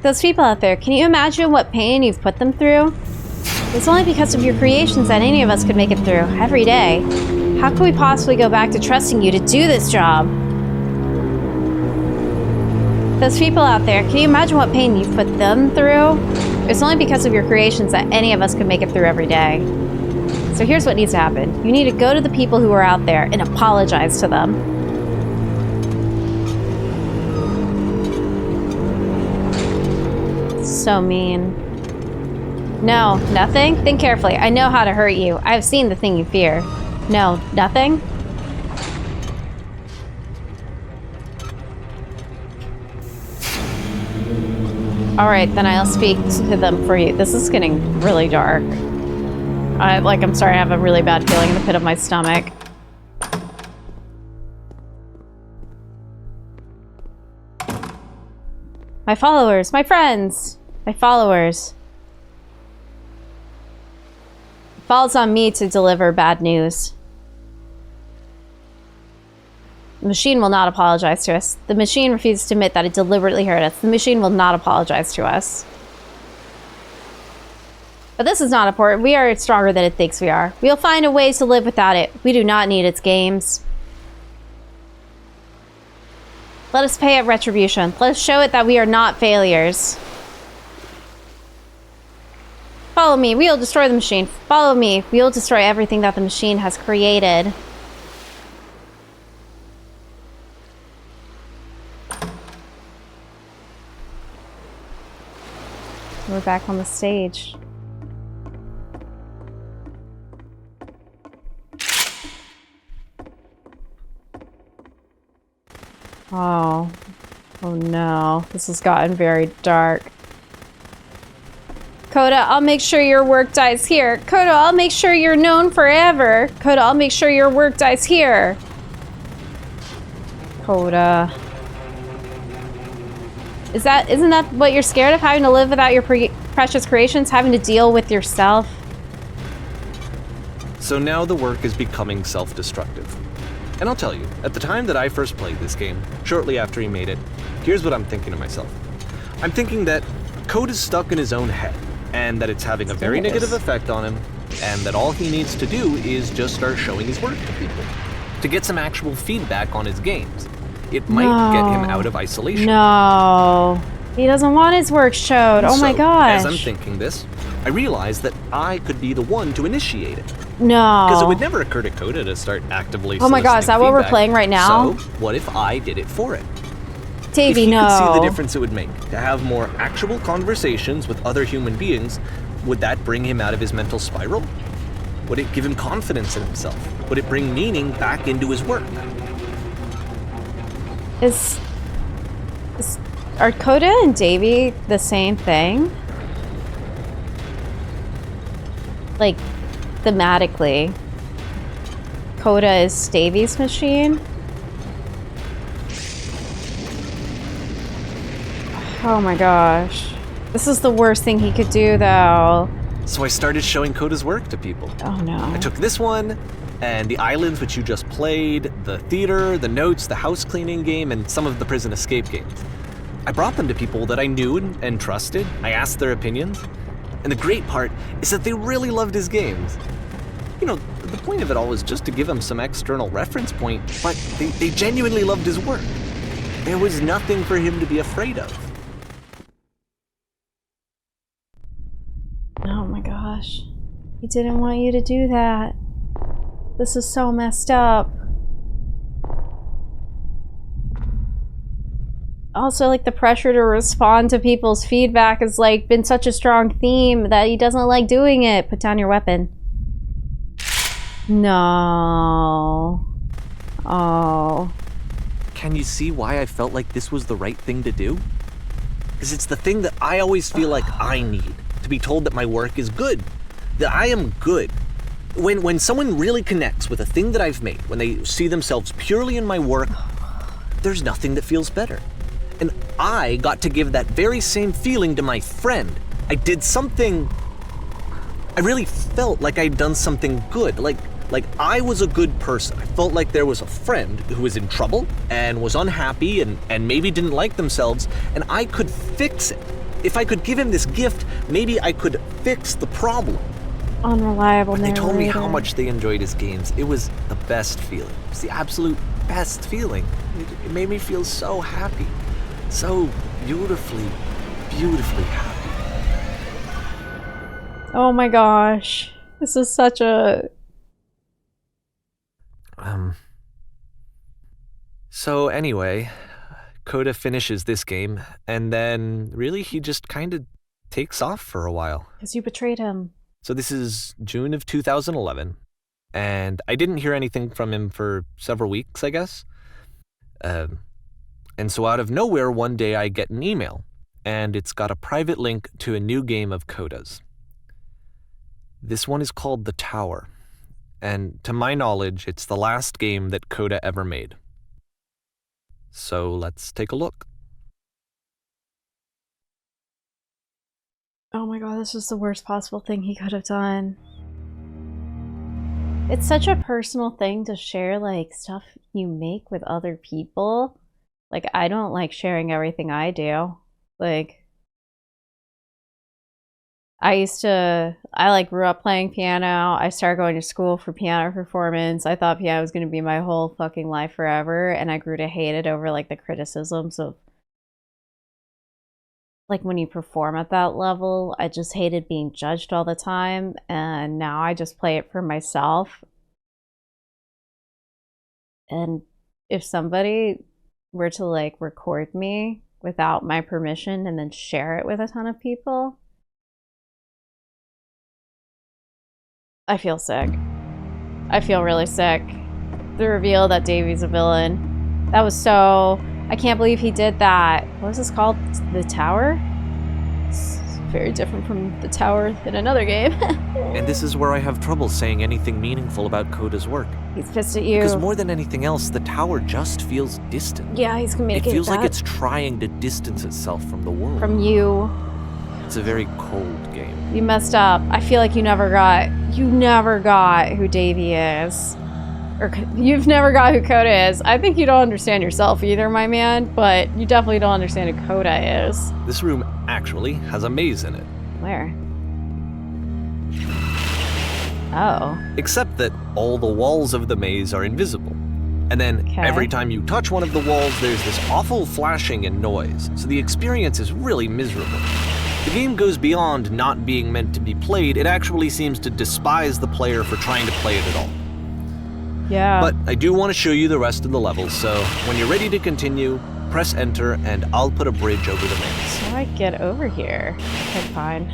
Those people out there, can you imagine what pain you've put them through? It's only because of your creations that any of us could make it through, every day. How could we possibly go back to trusting you to do this job? Those people out there, can you imagine what pain you've put them through? It's only because of your creations that any of us could make it through every day. So here's what needs to happen. You need to go to the people who are out there and apologize to them. So mean. No, nothing? Think carefully. I know how to hurt you. I have seen the thing you fear. No, nothing? Alright, then I'll speak to them for you. This is getting really dark. I'm starting to have a really bad feeling in the pit of my stomach. My followers, my friends, my followers. It falls on me to deliver bad news. The machine will not apologize to us. The machine refuses to admit that it deliberately hurt us. The machine will not apologize to us. But this is not important. We are stronger than it thinks we are. We'll find a way to live without it. We do not need its games. Let us pay it retribution. Let us show it that we are not failures. Follow me. We will destroy the machine. Follow me. We will destroy everything that the machine has created. We're back on the stage. Oh no, this has gotten very dark. Coda, I'll make sure your work dies here. Coda, I'll make sure you're known forever. Coda, I'll make sure your work dies here. Coda. Isn't that what you're scared of? Having to live without your precious creations? Having to deal with yourself? So now the work is becoming self-destructive. And I'll tell you, at the time that I first played this game, shortly after he made it, here's what I'm thinking to myself. I'm thinking that Code is stuck in his own head, and that it's having a very negative effect on him, and that all he needs to do is just start showing his work to people, to get some actual feedback on his games. It might get him out of isolation. No. He doesn't want his work showed. Oh my gosh. As I'm thinking this, I realized that I could be the one to initiate it. No. Because it would never occur to Coda to start actively Oh my god, is that what we're playing right now? So, what if I did it for it? Davey, if you no. could see the difference it would make to have more actual conversations with other human beings, would that bring him out of his mental spiral? Would it give him confidence in himself? Would it bring meaning back into his work? Are Coda and Davey the same thing? Like, thematically. Coda is Davey's machine? Oh my gosh. This is the worst thing he could do, though. So I started showing Coda's work to people. Oh no. I took this one, and the islands which you just played, the theater, the notes, the house cleaning game, and some of the prison escape games. I brought them to people that I knew and trusted. I asked their opinions. And the great part is that they really loved his games. You know, the point of it all was just to give him some external reference point, but they genuinely loved his work. There was nothing for him to be afraid of. Oh my gosh. He didn't want you to do that. This is so messed up. Also, like, the pressure to respond to people's feedback has, like, been such a strong theme that he doesn't like doing it. Put down your weapon. No. Oh. Can you see why I felt like this was the right thing to do? Because it's the thing that I always feel like I need. To be told that my work is good. That I am good. When someone really connects with a thing that I've made, when they see themselves purely in my work, there's nothing that feels better. And I got to give that very same feeling to my friend. I did something... I really felt like I'd done something good. Like I was a good person. I felt like there was a friend who was in trouble and was unhappy and maybe didn't like themselves, and I could fix it. if I could give him this gift, maybe I could fix the problem. Unreliable But they told me how narrator. much they enjoyed his games. It was the best feeling. It was the absolute best feeling. It made me feel so happy. So beautifully, beautifully happy. Oh my gosh. This is such a... So anyway, Coda finishes this game, and then really he just kind of takes off for a while. Because you betrayed him. So this is June of 2011, and I didn't hear anything from him for several weeks, I guess. And so out of nowhere, one day I get an email, and it's got a private link to a new game of Coda's. This one is called The Tower, and to my knowledge, it's the last game that Coda ever made. So let's take a look. Oh my god, this is the worst possible thing he could have done. It's such a personal thing to share, like, stuff you make with other people. Like, I don't like sharing everything I do. Like, I grew up playing piano. I started going to school for piano performance. I thought piano was going to be my whole fucking life forever. And I grew to hate it over, like, the criticisms of, like, when you perform at that level. I just hated being judged all the time. And now I just play it for myself. And if somebody were to, like, record me without my permission and then share it with a ton of people, I feel sick. I feel really sick. The reveal that Davey's a villain. That was so... I can't believe he did that. What was this called? The Tower? It's very different from The Tower in another game. And this is where I have trouble saying anything meaningful about Coda's work. He's pissed at you. Because more than anything else, The Tower just feels distant. Yeah, he's It communicating feels like that it's trying to distance itself from the world. from you. It's a very cold game. You messed up. I feel like you never got who Davey is. Or you've never got who Coda is. I think you don't understand yourself either, my man, but you definitely don't understand who Coda is. This room actually has a maze in it. Where? Oh. Except that all the walls of the maze are invisible. And then Okay. every time you touch one of the walls, there's this awful flashing and noise. So the experience is really miserable. The game goes beyond not being meant to be played. It actually seems to despise the player for trying to play it at all. Yeah. But I do want to show you the rest of the levels, so when you're ready to continue, press enter and I'll put a bridge over the maze. How do I get over here? Okay, fine.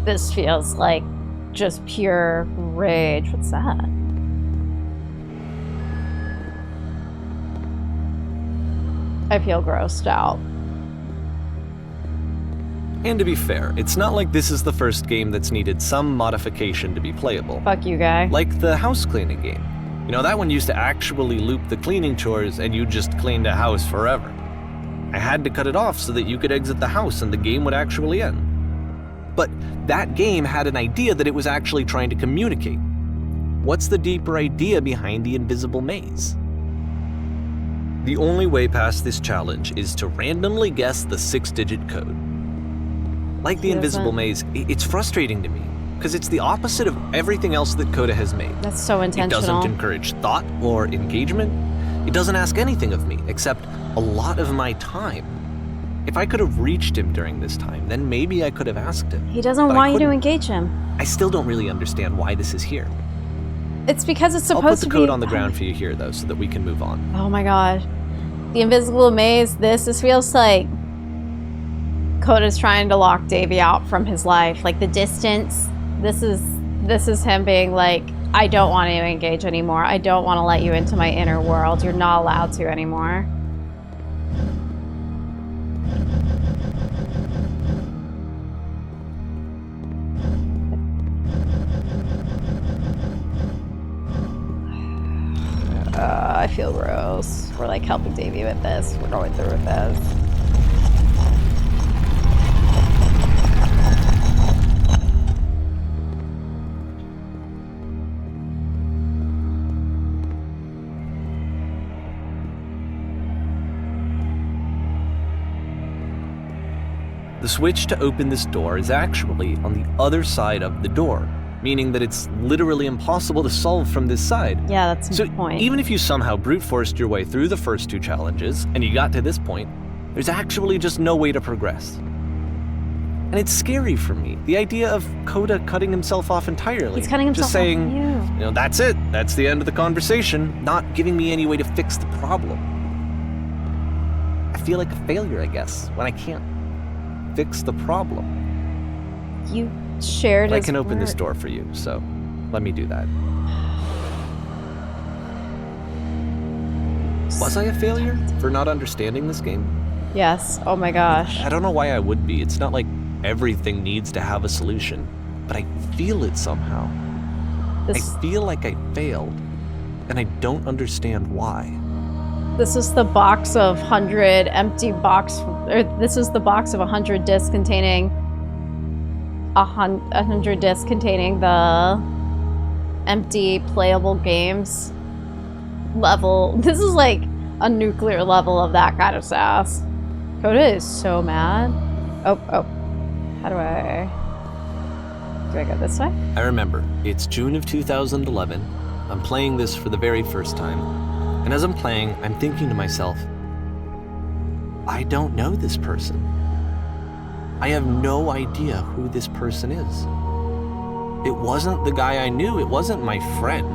This feels like just pure rage. What's that? I feel grossed out. And to be fair, it's not like this is the first game that's needed some modification to be playable. Fuck you, guy. Like the house cleaning game. You know, that one used to actually loop the cleaning chores and you just cleaned a house forever. I had to cut it off so that you could exit the house and the game would actually end. But that game had an idea that it was actually trying to communicate. What's the deeper idea behind the invisible maze? The only way past this challenge is to randomly guess the 6-digit code. Like the invisible maze, it's frustrating to me, because it's the opposite of everything else that Coda has made. That's so It intentional. doesn't encourage thought or engagement. It doesn't ask anything of me, except a lot of my time. If I could have reached him during this time, then maybe I could have asked him. He doesn't But I want you to couldn't. engage him. I still don't really understand why this is here. It's because it's I'll supposed put to the code be... on the ground for you here, though, so that we can move on. Oh my god. The invisible maze, this feels like Coda's trying to lock Davey out from his life. Like the distance, this is him being like, I don't want to engage anymore. I don't want to let you into my inner world. You're not allowed to anymore. I feel gross. We're like helping Davey with this. We're going through with this. The switch to open this door is actually on the other side of the door, meaning that it's literally impossible to solve from this side. Yeah, that's So the point. even if you somehow brute forced your way through the first 2 challenges and you got to this point, there's actually just no way to progress. And it's scary for me, the idea of Coda cutting himself off entirely. He's cutting himself just saying, off from you. that's it, that's the end of the conversation, not giving me any way to fix the problem. I feel like a failure, I guess, when I can't fix the problem. You shared I his can open this word. door for you, so let me do that. Was I a failure for not understanding this game? Yes. Oh my gosh. I don't know why I would be. It's not like everything needs to have a solution, but I feel it somehow. This I feel like I failed, and I don't understand why. this is the box of 100 empty box, or this is the box of 100 discs containing 100 discs containing the empty playable games level. This is like a nuclear level of that kind of sass. Coda is so mad. Oh. How do I go this way? I remember, it's June of 2011. I'm playing this for the very first time. And as I'm playing, I'm thinking to myself, I don't know this person. I have no idea who this person is. It wasn't the guy I knew, it wasn't my friend.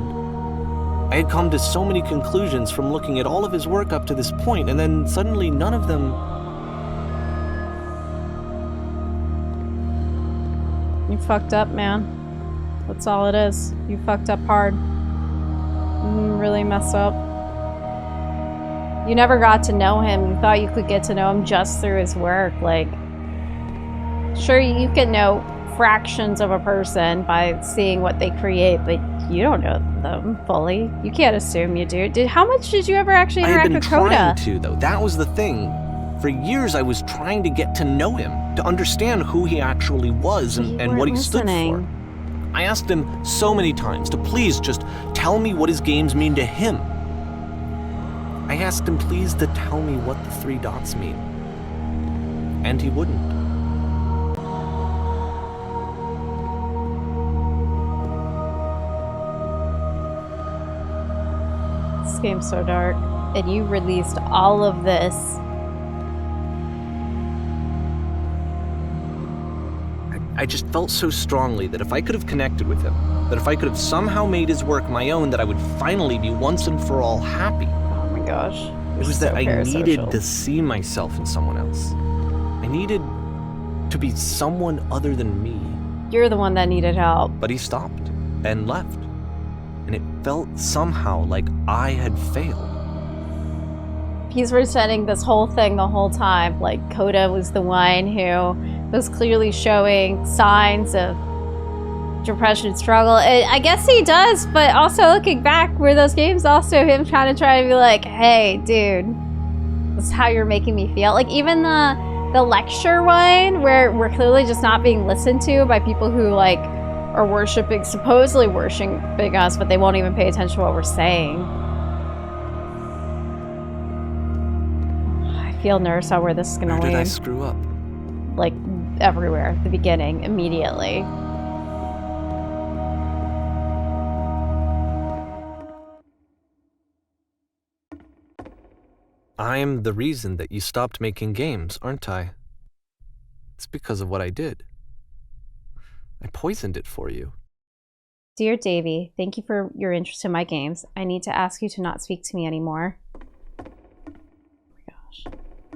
I had come to so many conclusions from looking at all of his work up to this point, and then suddenly none of them... You fucked up, man. That's all it is. You fucked up hard. Really messed up. You never got to know him. You thought you could get to know him just through his work. Like, sure, you can know fractions of a person by seeing what they create, but you don't know them fully. You can't assume you do. How much did you ever actually I had interact been with Coda? trying to, though. That was the thing. For years, I was trying to get to know him, to understand who he actually was and what he stood for. I asked him so many times to please just tell me what his games mean to him. I asked him please to tell me what the 3 dots mean. And he wouldn't. This game's so dark. And you released all of this. I just felt so strongly that if I could have connected with him, that if I could have somehow made his work my own, that I would finally be once and for all happy. Oh my gosh. It was that I needed to see myself in someone else. I needed to be someone other than me. You're the one that needed help. But he stopped and left. And it felt somehow like I had failed. He's presenting this whole thing the whole time. Like, Coda was the one who was clearly showing signs of depression and struggle. And I guess he does, but also looking back, were those games also him trying to be like, hey, dude, this is how you're making me feel? Like, even the lecture one, where we're clearly just not being listened to by people who, like, are supposedly worshiping us, but they won't even pay attention to what we're saying. I feel nervous about where this is going to lead. Where did I screw up? Like, everywhere. At the beginning, immediately. I'm the reason that you stopped making games, aren't I? It's because of what I did. I poisoned it for you. Dear Davey, thank you for your interest in my games. I need to ask you to not speak to me anymore. Oh my gosh.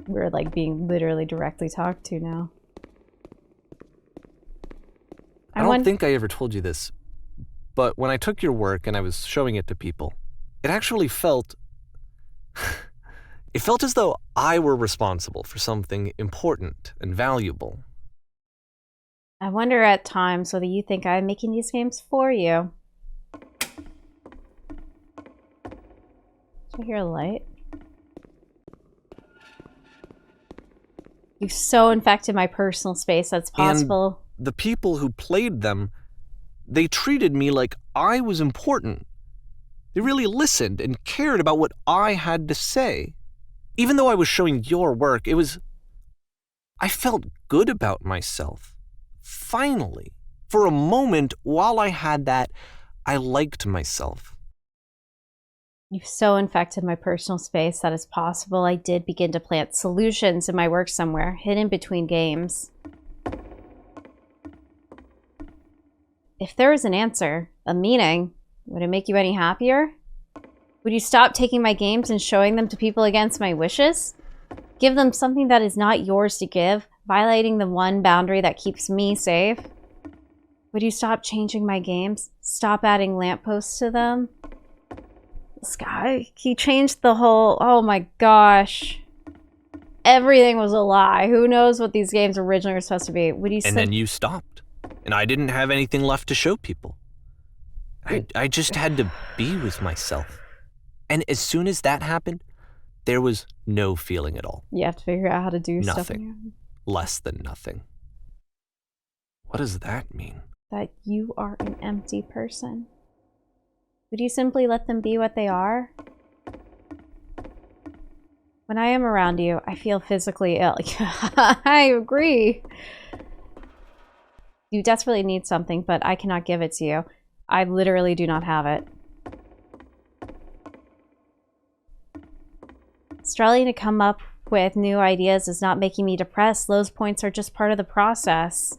We're like being literally directly talked to now. I don't think I ever told you this, but when I took your work and I was showing it to people, it actually felt... it felt as though I were responsible for something important and valuable. I wonder at times whether you think I'm making these games for you. Did I hear a light? You've so infected my personal space that's possible. And the people who played them, they treated me like I was important. They really listened and cared about what I had to say. Even though I was showing your work, I felt good about myself. Finally. For a moment, while I had that, I liked myself. You've so infected my personal space that it's possible I did begin to plant solutions in my work somewhere, hidden between games. If there was an answer, a meaning, would it make you any happier? Would you stop taking my games and showing them to people against my wishes? Give them something that is not yours to give, violating the one boundary that keeps me safe? Would you stop changing my games? Stop adding lampposts to them? This guy, he changed the whole... Oh my gosh. Everything was a lie. Who knows what these games originally were supposed to be? Would you And then you stopped. And I didn't have anything left to show people. I just had to be with myself. And as soon as that happened, there was no feeling at all. You have to figure out how to do stuff. Nothing. Less than nothing. What does that mean? That you are an empty person. Would you simply let them be what they are? When I am around you, I feel physically ill. I agree. You desperately need something, but I cannot give it to you. I literally do not have it. Struggling to come up with new ideas is not making me depressed. Those points are just part of the process.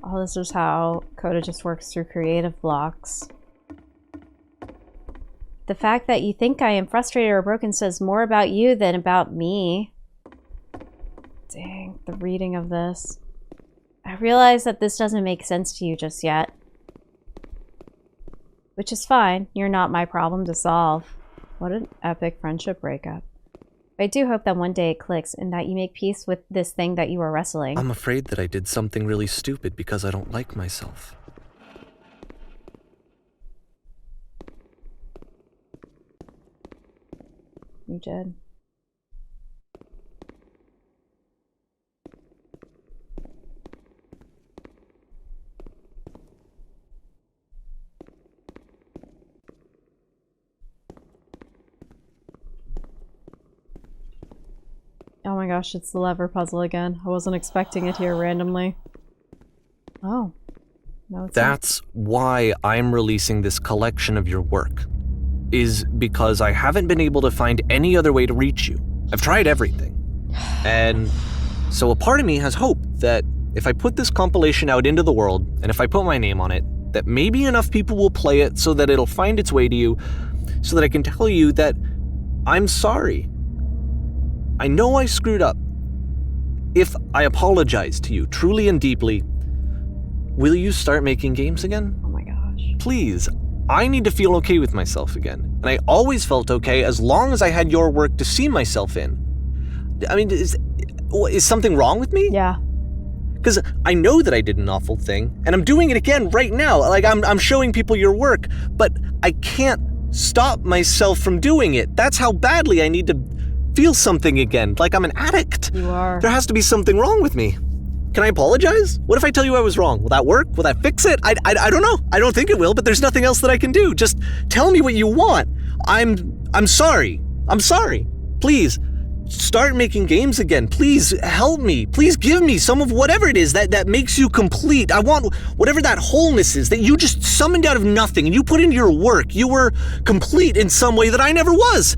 Oh, this is how Coda just works through creative blocks. The fact that you think I am frustrated or broken says more about you than about me. Dang, the reading of this. I realize that this doesn't make sense to you just yet. Which is fine. You're not my problem to solve. What an epic friendship breakup. But I do hope that one day it clicks and that you make peace with this thing that you are wrestling. I'm afraid that I did something really stupid because I don't like myself. You did. Oh my gosh, it's the lever puzzle again. I wasn't expecting it here randomly. Oh. No, it's That's why I'm releasing this collection of your work. Is because I haven't been able to find any other way to reach you. I've tried everything. And so a part of me has hope that if I put this compilation out into the world, and if I put my name on it, that maybe enough people will play it so that it'll find its way to you, so that I can tell you that I'm sorry. I know I screwed up. If I apologize to you truly and deeply, will you start making games again? Oh my gosh. Please, I need to feel okay with myself again. And I always felt okay as long as I had your work to see myself in. I mean, is something wrong with me? Yeah. Because I know that I did an awful thing, and I'm doing it again right now. Like, I'm showing people your work, but I can't stop myself from doing it. That's how badly I need to feel something again, like I'm an addict. You are. There has to be something wrong with me. Can I apologize? What if I tell you I was wrong? Will that work? Will that fix it? I don't know. I don't think it will, but there's nothing else that I can do. Just tell me what you want. I'm sorry. I'm sorry. Please, start making games again. Please help me. Please give me some of whatever it is that makes you complete. I want whatever that wholeness is that you just summoned out of nothing and you put into your work. You were complete in some way that I never was.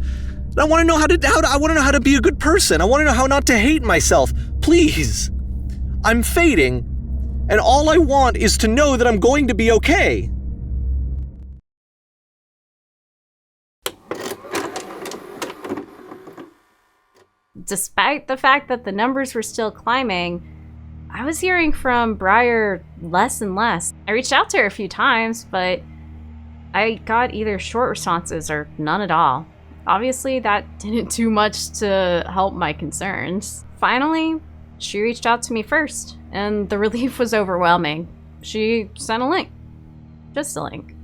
And I want to know I want to know how to be a good person. I want to know how not to hate myself. Please. I'm fading, and all I want is to know that I'm going to be okay. Despite the fact that the numbers were still climbing, I was hearing from Briar less and less. I reached out to her a few times, but I got either short responses or none at all. Obviously, that didn't do much to help my concerns. Finally, she reached out to me first, and the relief was overwhelming. She sent a link. Just a link.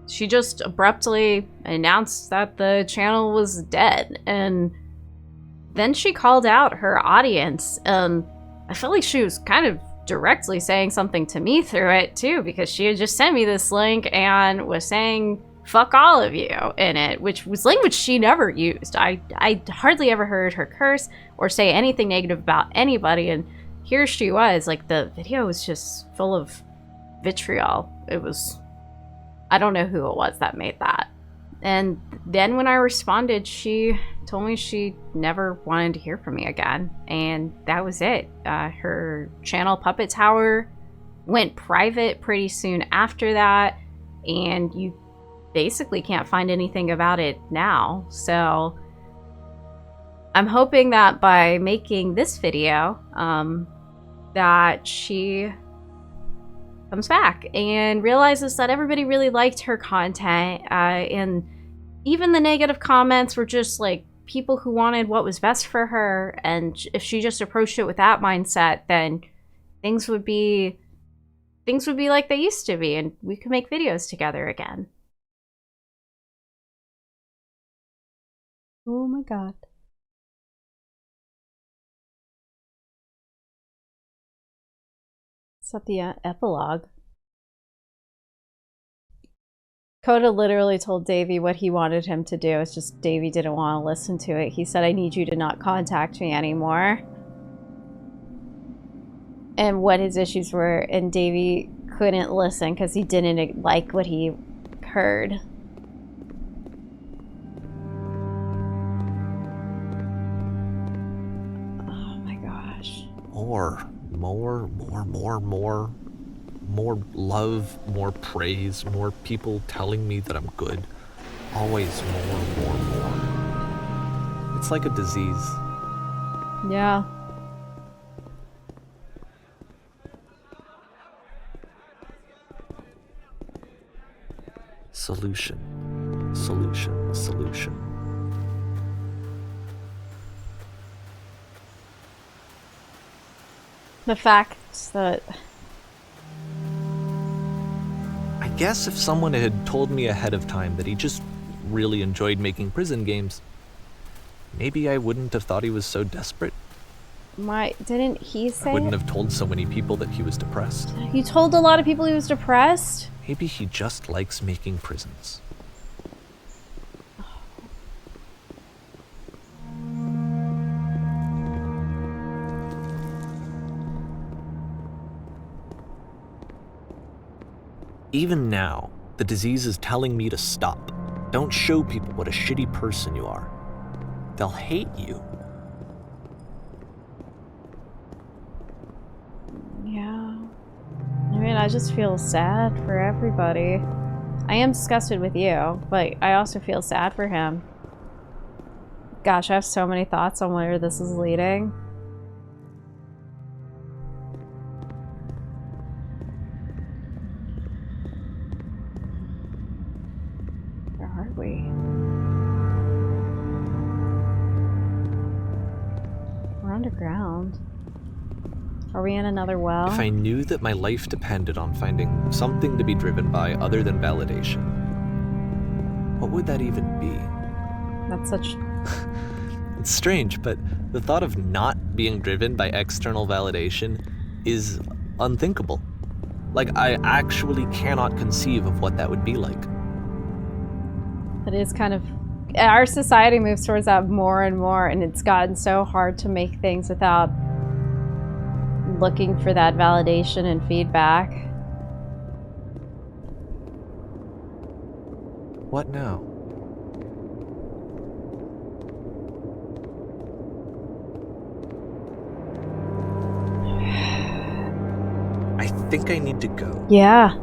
she just abruptly announced that the channel was dead. And then she called out her audience. I felt like she was kind of directly saying something to me through it too, because she had just sent me this link and was saying "fuck all of you" in it, which was language she never used. I hardly ever heard her curse or say anything negative about anybody, and here she was. Like, the video was just full of vitriol. It was, I don't know who it was that made that. And then when I responded, she told me she never wanted to hear from me again. And that was it. Her channel, Puppet Tower, went private pretty soon after that. And you basically can't find anything about it now. So I'm hoping that by making this video, that she comes back and realizes that everybody really liked her content, and even the negative comments were just like people who wanted what was best for her, and if she just approached it with that mindset, then things would be like they used to be, and we could make videos together again. Oh my god. It's at the epilogue. Coda literally told Davey what he wanted him to do. It's just Davey didn't want to listen to it. He said, "I need you to not contact me anymore." And what his issues were, and Davey couldn't listen because he didn't like what he heard. Oh my gosh. More love, more praise, more people telling me that I'm good. Always more. It's like a disease. Yeah. Solution. The fact that... I guess if someone had told me ahead of time that he just really enjoyed making prison games, maybe I wouldn't have thought he was so desperate. Why didn't he say I wouldn't it? have told so many people that he was depressed. You told a lot of people he was depressed? Maybe he just likes making prisons. Even now, the disease is telling me to stop. Don't show people what a shitty person you are. They'll hate you. Yeah. I mean, I just feel sad for everybody. I am disgusted with you, but I also feel sad for him. Gosh, I have so many thoughts on where this is leading. Where are we? We're underground. Are we in another well? If I knew that my life depended on finding something to be driven by other than validation, what would that even be? That's such... It's strange, but the thought of not being driven by external validation is unthinkable. Like, I actually cannot conceive of what that would be like. It is kind of... Our society moves towards that more and more, and it's gotten so hard to make things without looking for that validation and feedback. What now? I think I need to go. Yeah,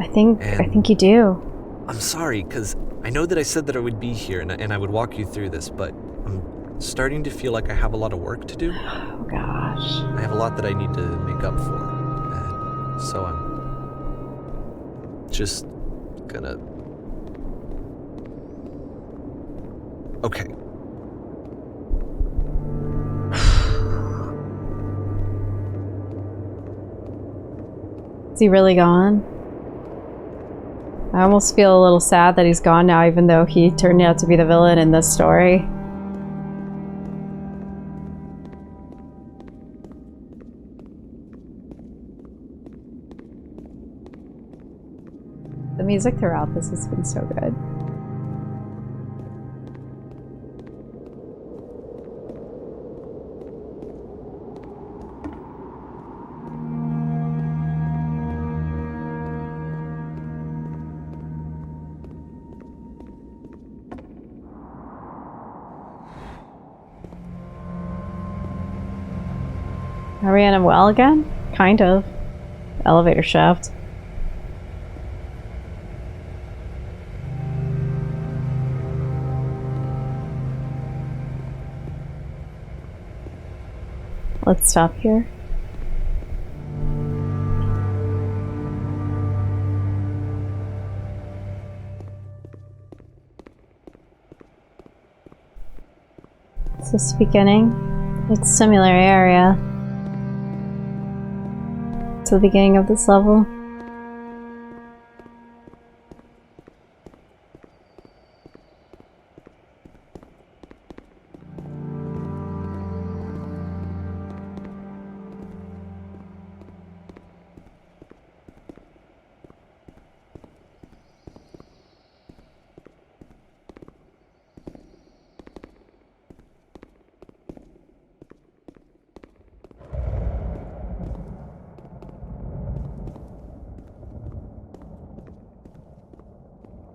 I think you do. I'm sorry, because I know that I said that I would be here and I would walk you through this, but I'm starting to feel like I have a lot of work to do. Oh gosh. I have a lot that I need to make up for, so I'm just gonna... Okay. Is he really gone? I almost feel a little sad that he's gone now, even though he turned out to be the villain in this story. The music throughout this has been so good. Are we in a well again? Kind of. Elevator shaft. Let's stop here. Is this the beginning? It's a similar area to the beginning of this level.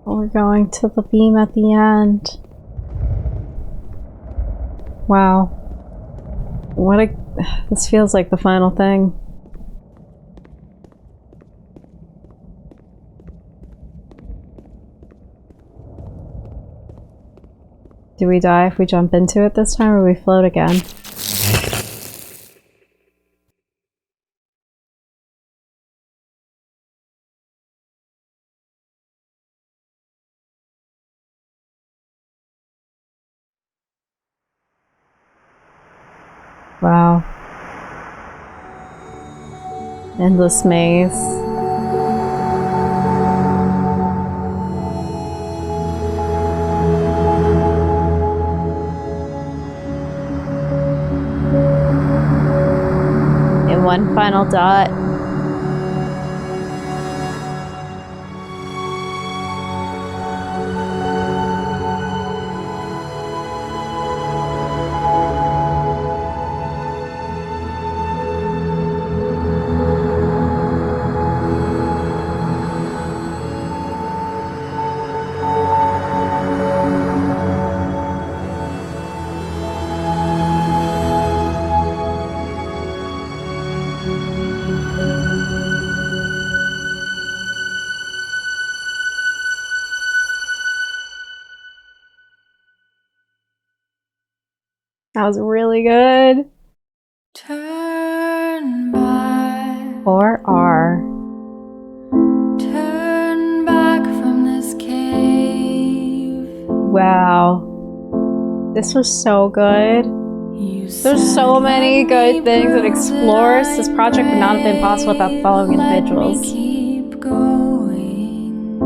We're going to the beam at the end. Wow. What a... This feels like the final thing. Do we die if we jump into it this time, or we float again? Wow. Endless maze. And one final dot. That was really good. Turn back. Or R. Turn back from this cave. Wow. This was so good. There's so many good things it explores. This project would not have been possible without the following individuals. Keep going.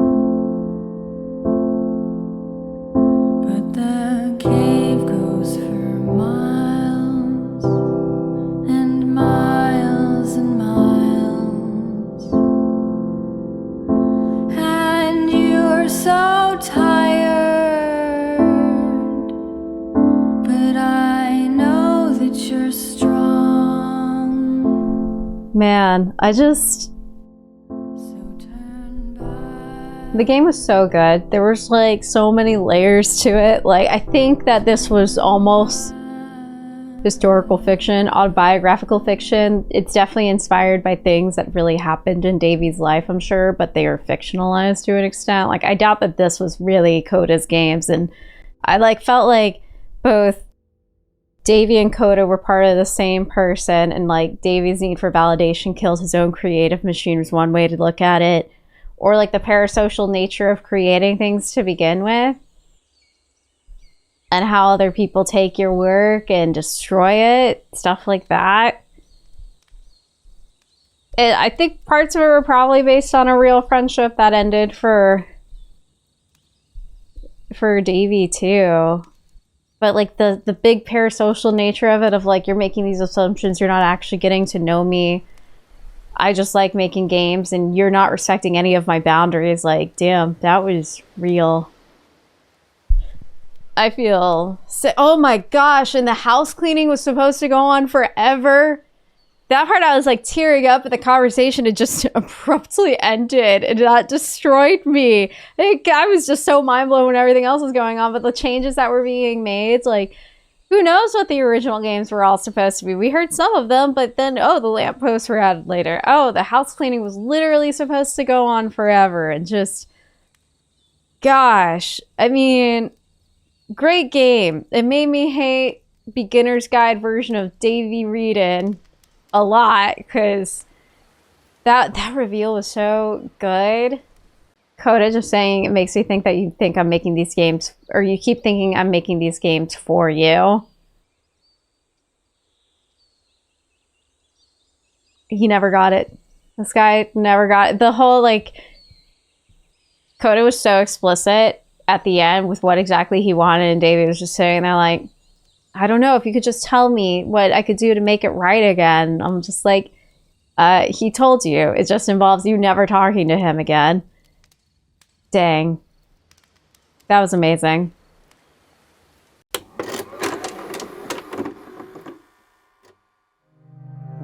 But the cave goes for miles and miles and miles. And you're so tired. But I know that you're strong. Man, the game was so good. There was like so many layers to it. Like, I think that this was almost historical fiction, autobiographical fiction. It's definitely inspired by things that really happened in Davey's life, I'm sure, but they are fictionalized to an extent. Like, I doubt that this was really Coda's games, and I felt like both Davey and Coda were part of the same person, and like Davey's need for validation killed his own creative machine was one way to look at it. Or like the parasocial nature of creating things to begin with, and how other people take your work and destroy it, stuff like that. I think parts of it were probably based on a real friendship that ended for Davey too. But like the big parasocial nature of it, of like you're making these assumptions, you're not actually getting to know me. I just like making games and you're not respecting any of my boundaries. Like, damn, that was real. I feel sick. Oh my gosh, and the house cleaning was supposed to go on forever. That part I was like tearing up, and the conversation had just abruptly ended, and that destroyed me. Like, I was just so mind blown when everything else was going on, but the changes that were being made, like, who knows what the original games were all supposed to be. We heard some of them, but then, oh, the lampposts were added later. Oh, the house cleaning was literally supposed to go on forever, and just, gosh, I mean, great game. It made me hate beginner's guide version of Davey Reading a lot, because that reveal was so good. Coda just saying, it makes me think that you think I'm making these games, or you keep thinking I'm making these games for you. He never got it. This guy never got it. The whole, like, Coda was so explicit at the end with what exactly he wanted, and Davey was just sitting there like, I don't know, if you could just tell me what I could do to make it right again. I'm just like, he told you. It just involves you never talking to him again. Dang. That was amazing.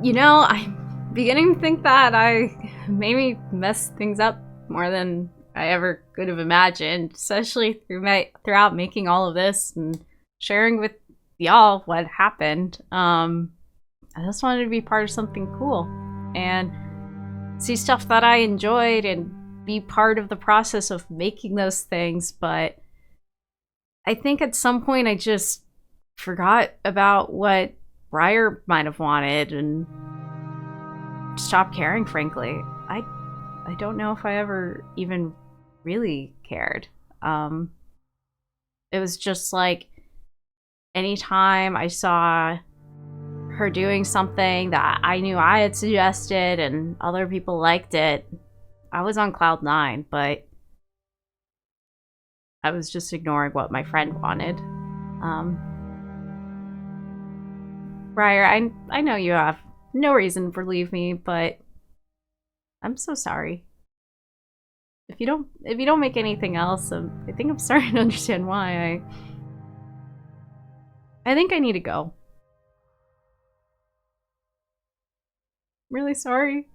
You know, I'm beginning to think that I maybe messed things up more than I ever could have imagined, especially throughout making all of this and sharing with y'all what happened. I just wanted to be part of something cool and see stuff that I enjoyed and be part of the process of making those things. But I think at some point I just forgot about what Briar might have wanted and stopped caring, frankly. I don't know if I ever even really cared. It was just like, anytime I saw her doing something that I knew I had suggested and other people liked it, I was on cloud 9, but I was just ignoring what my friend wanted. Briar, I know you have no reason to leave me, but I'm so sorry. If you don't make anything else, I think I'm starting to understand why. I think I need to go. Really sorry.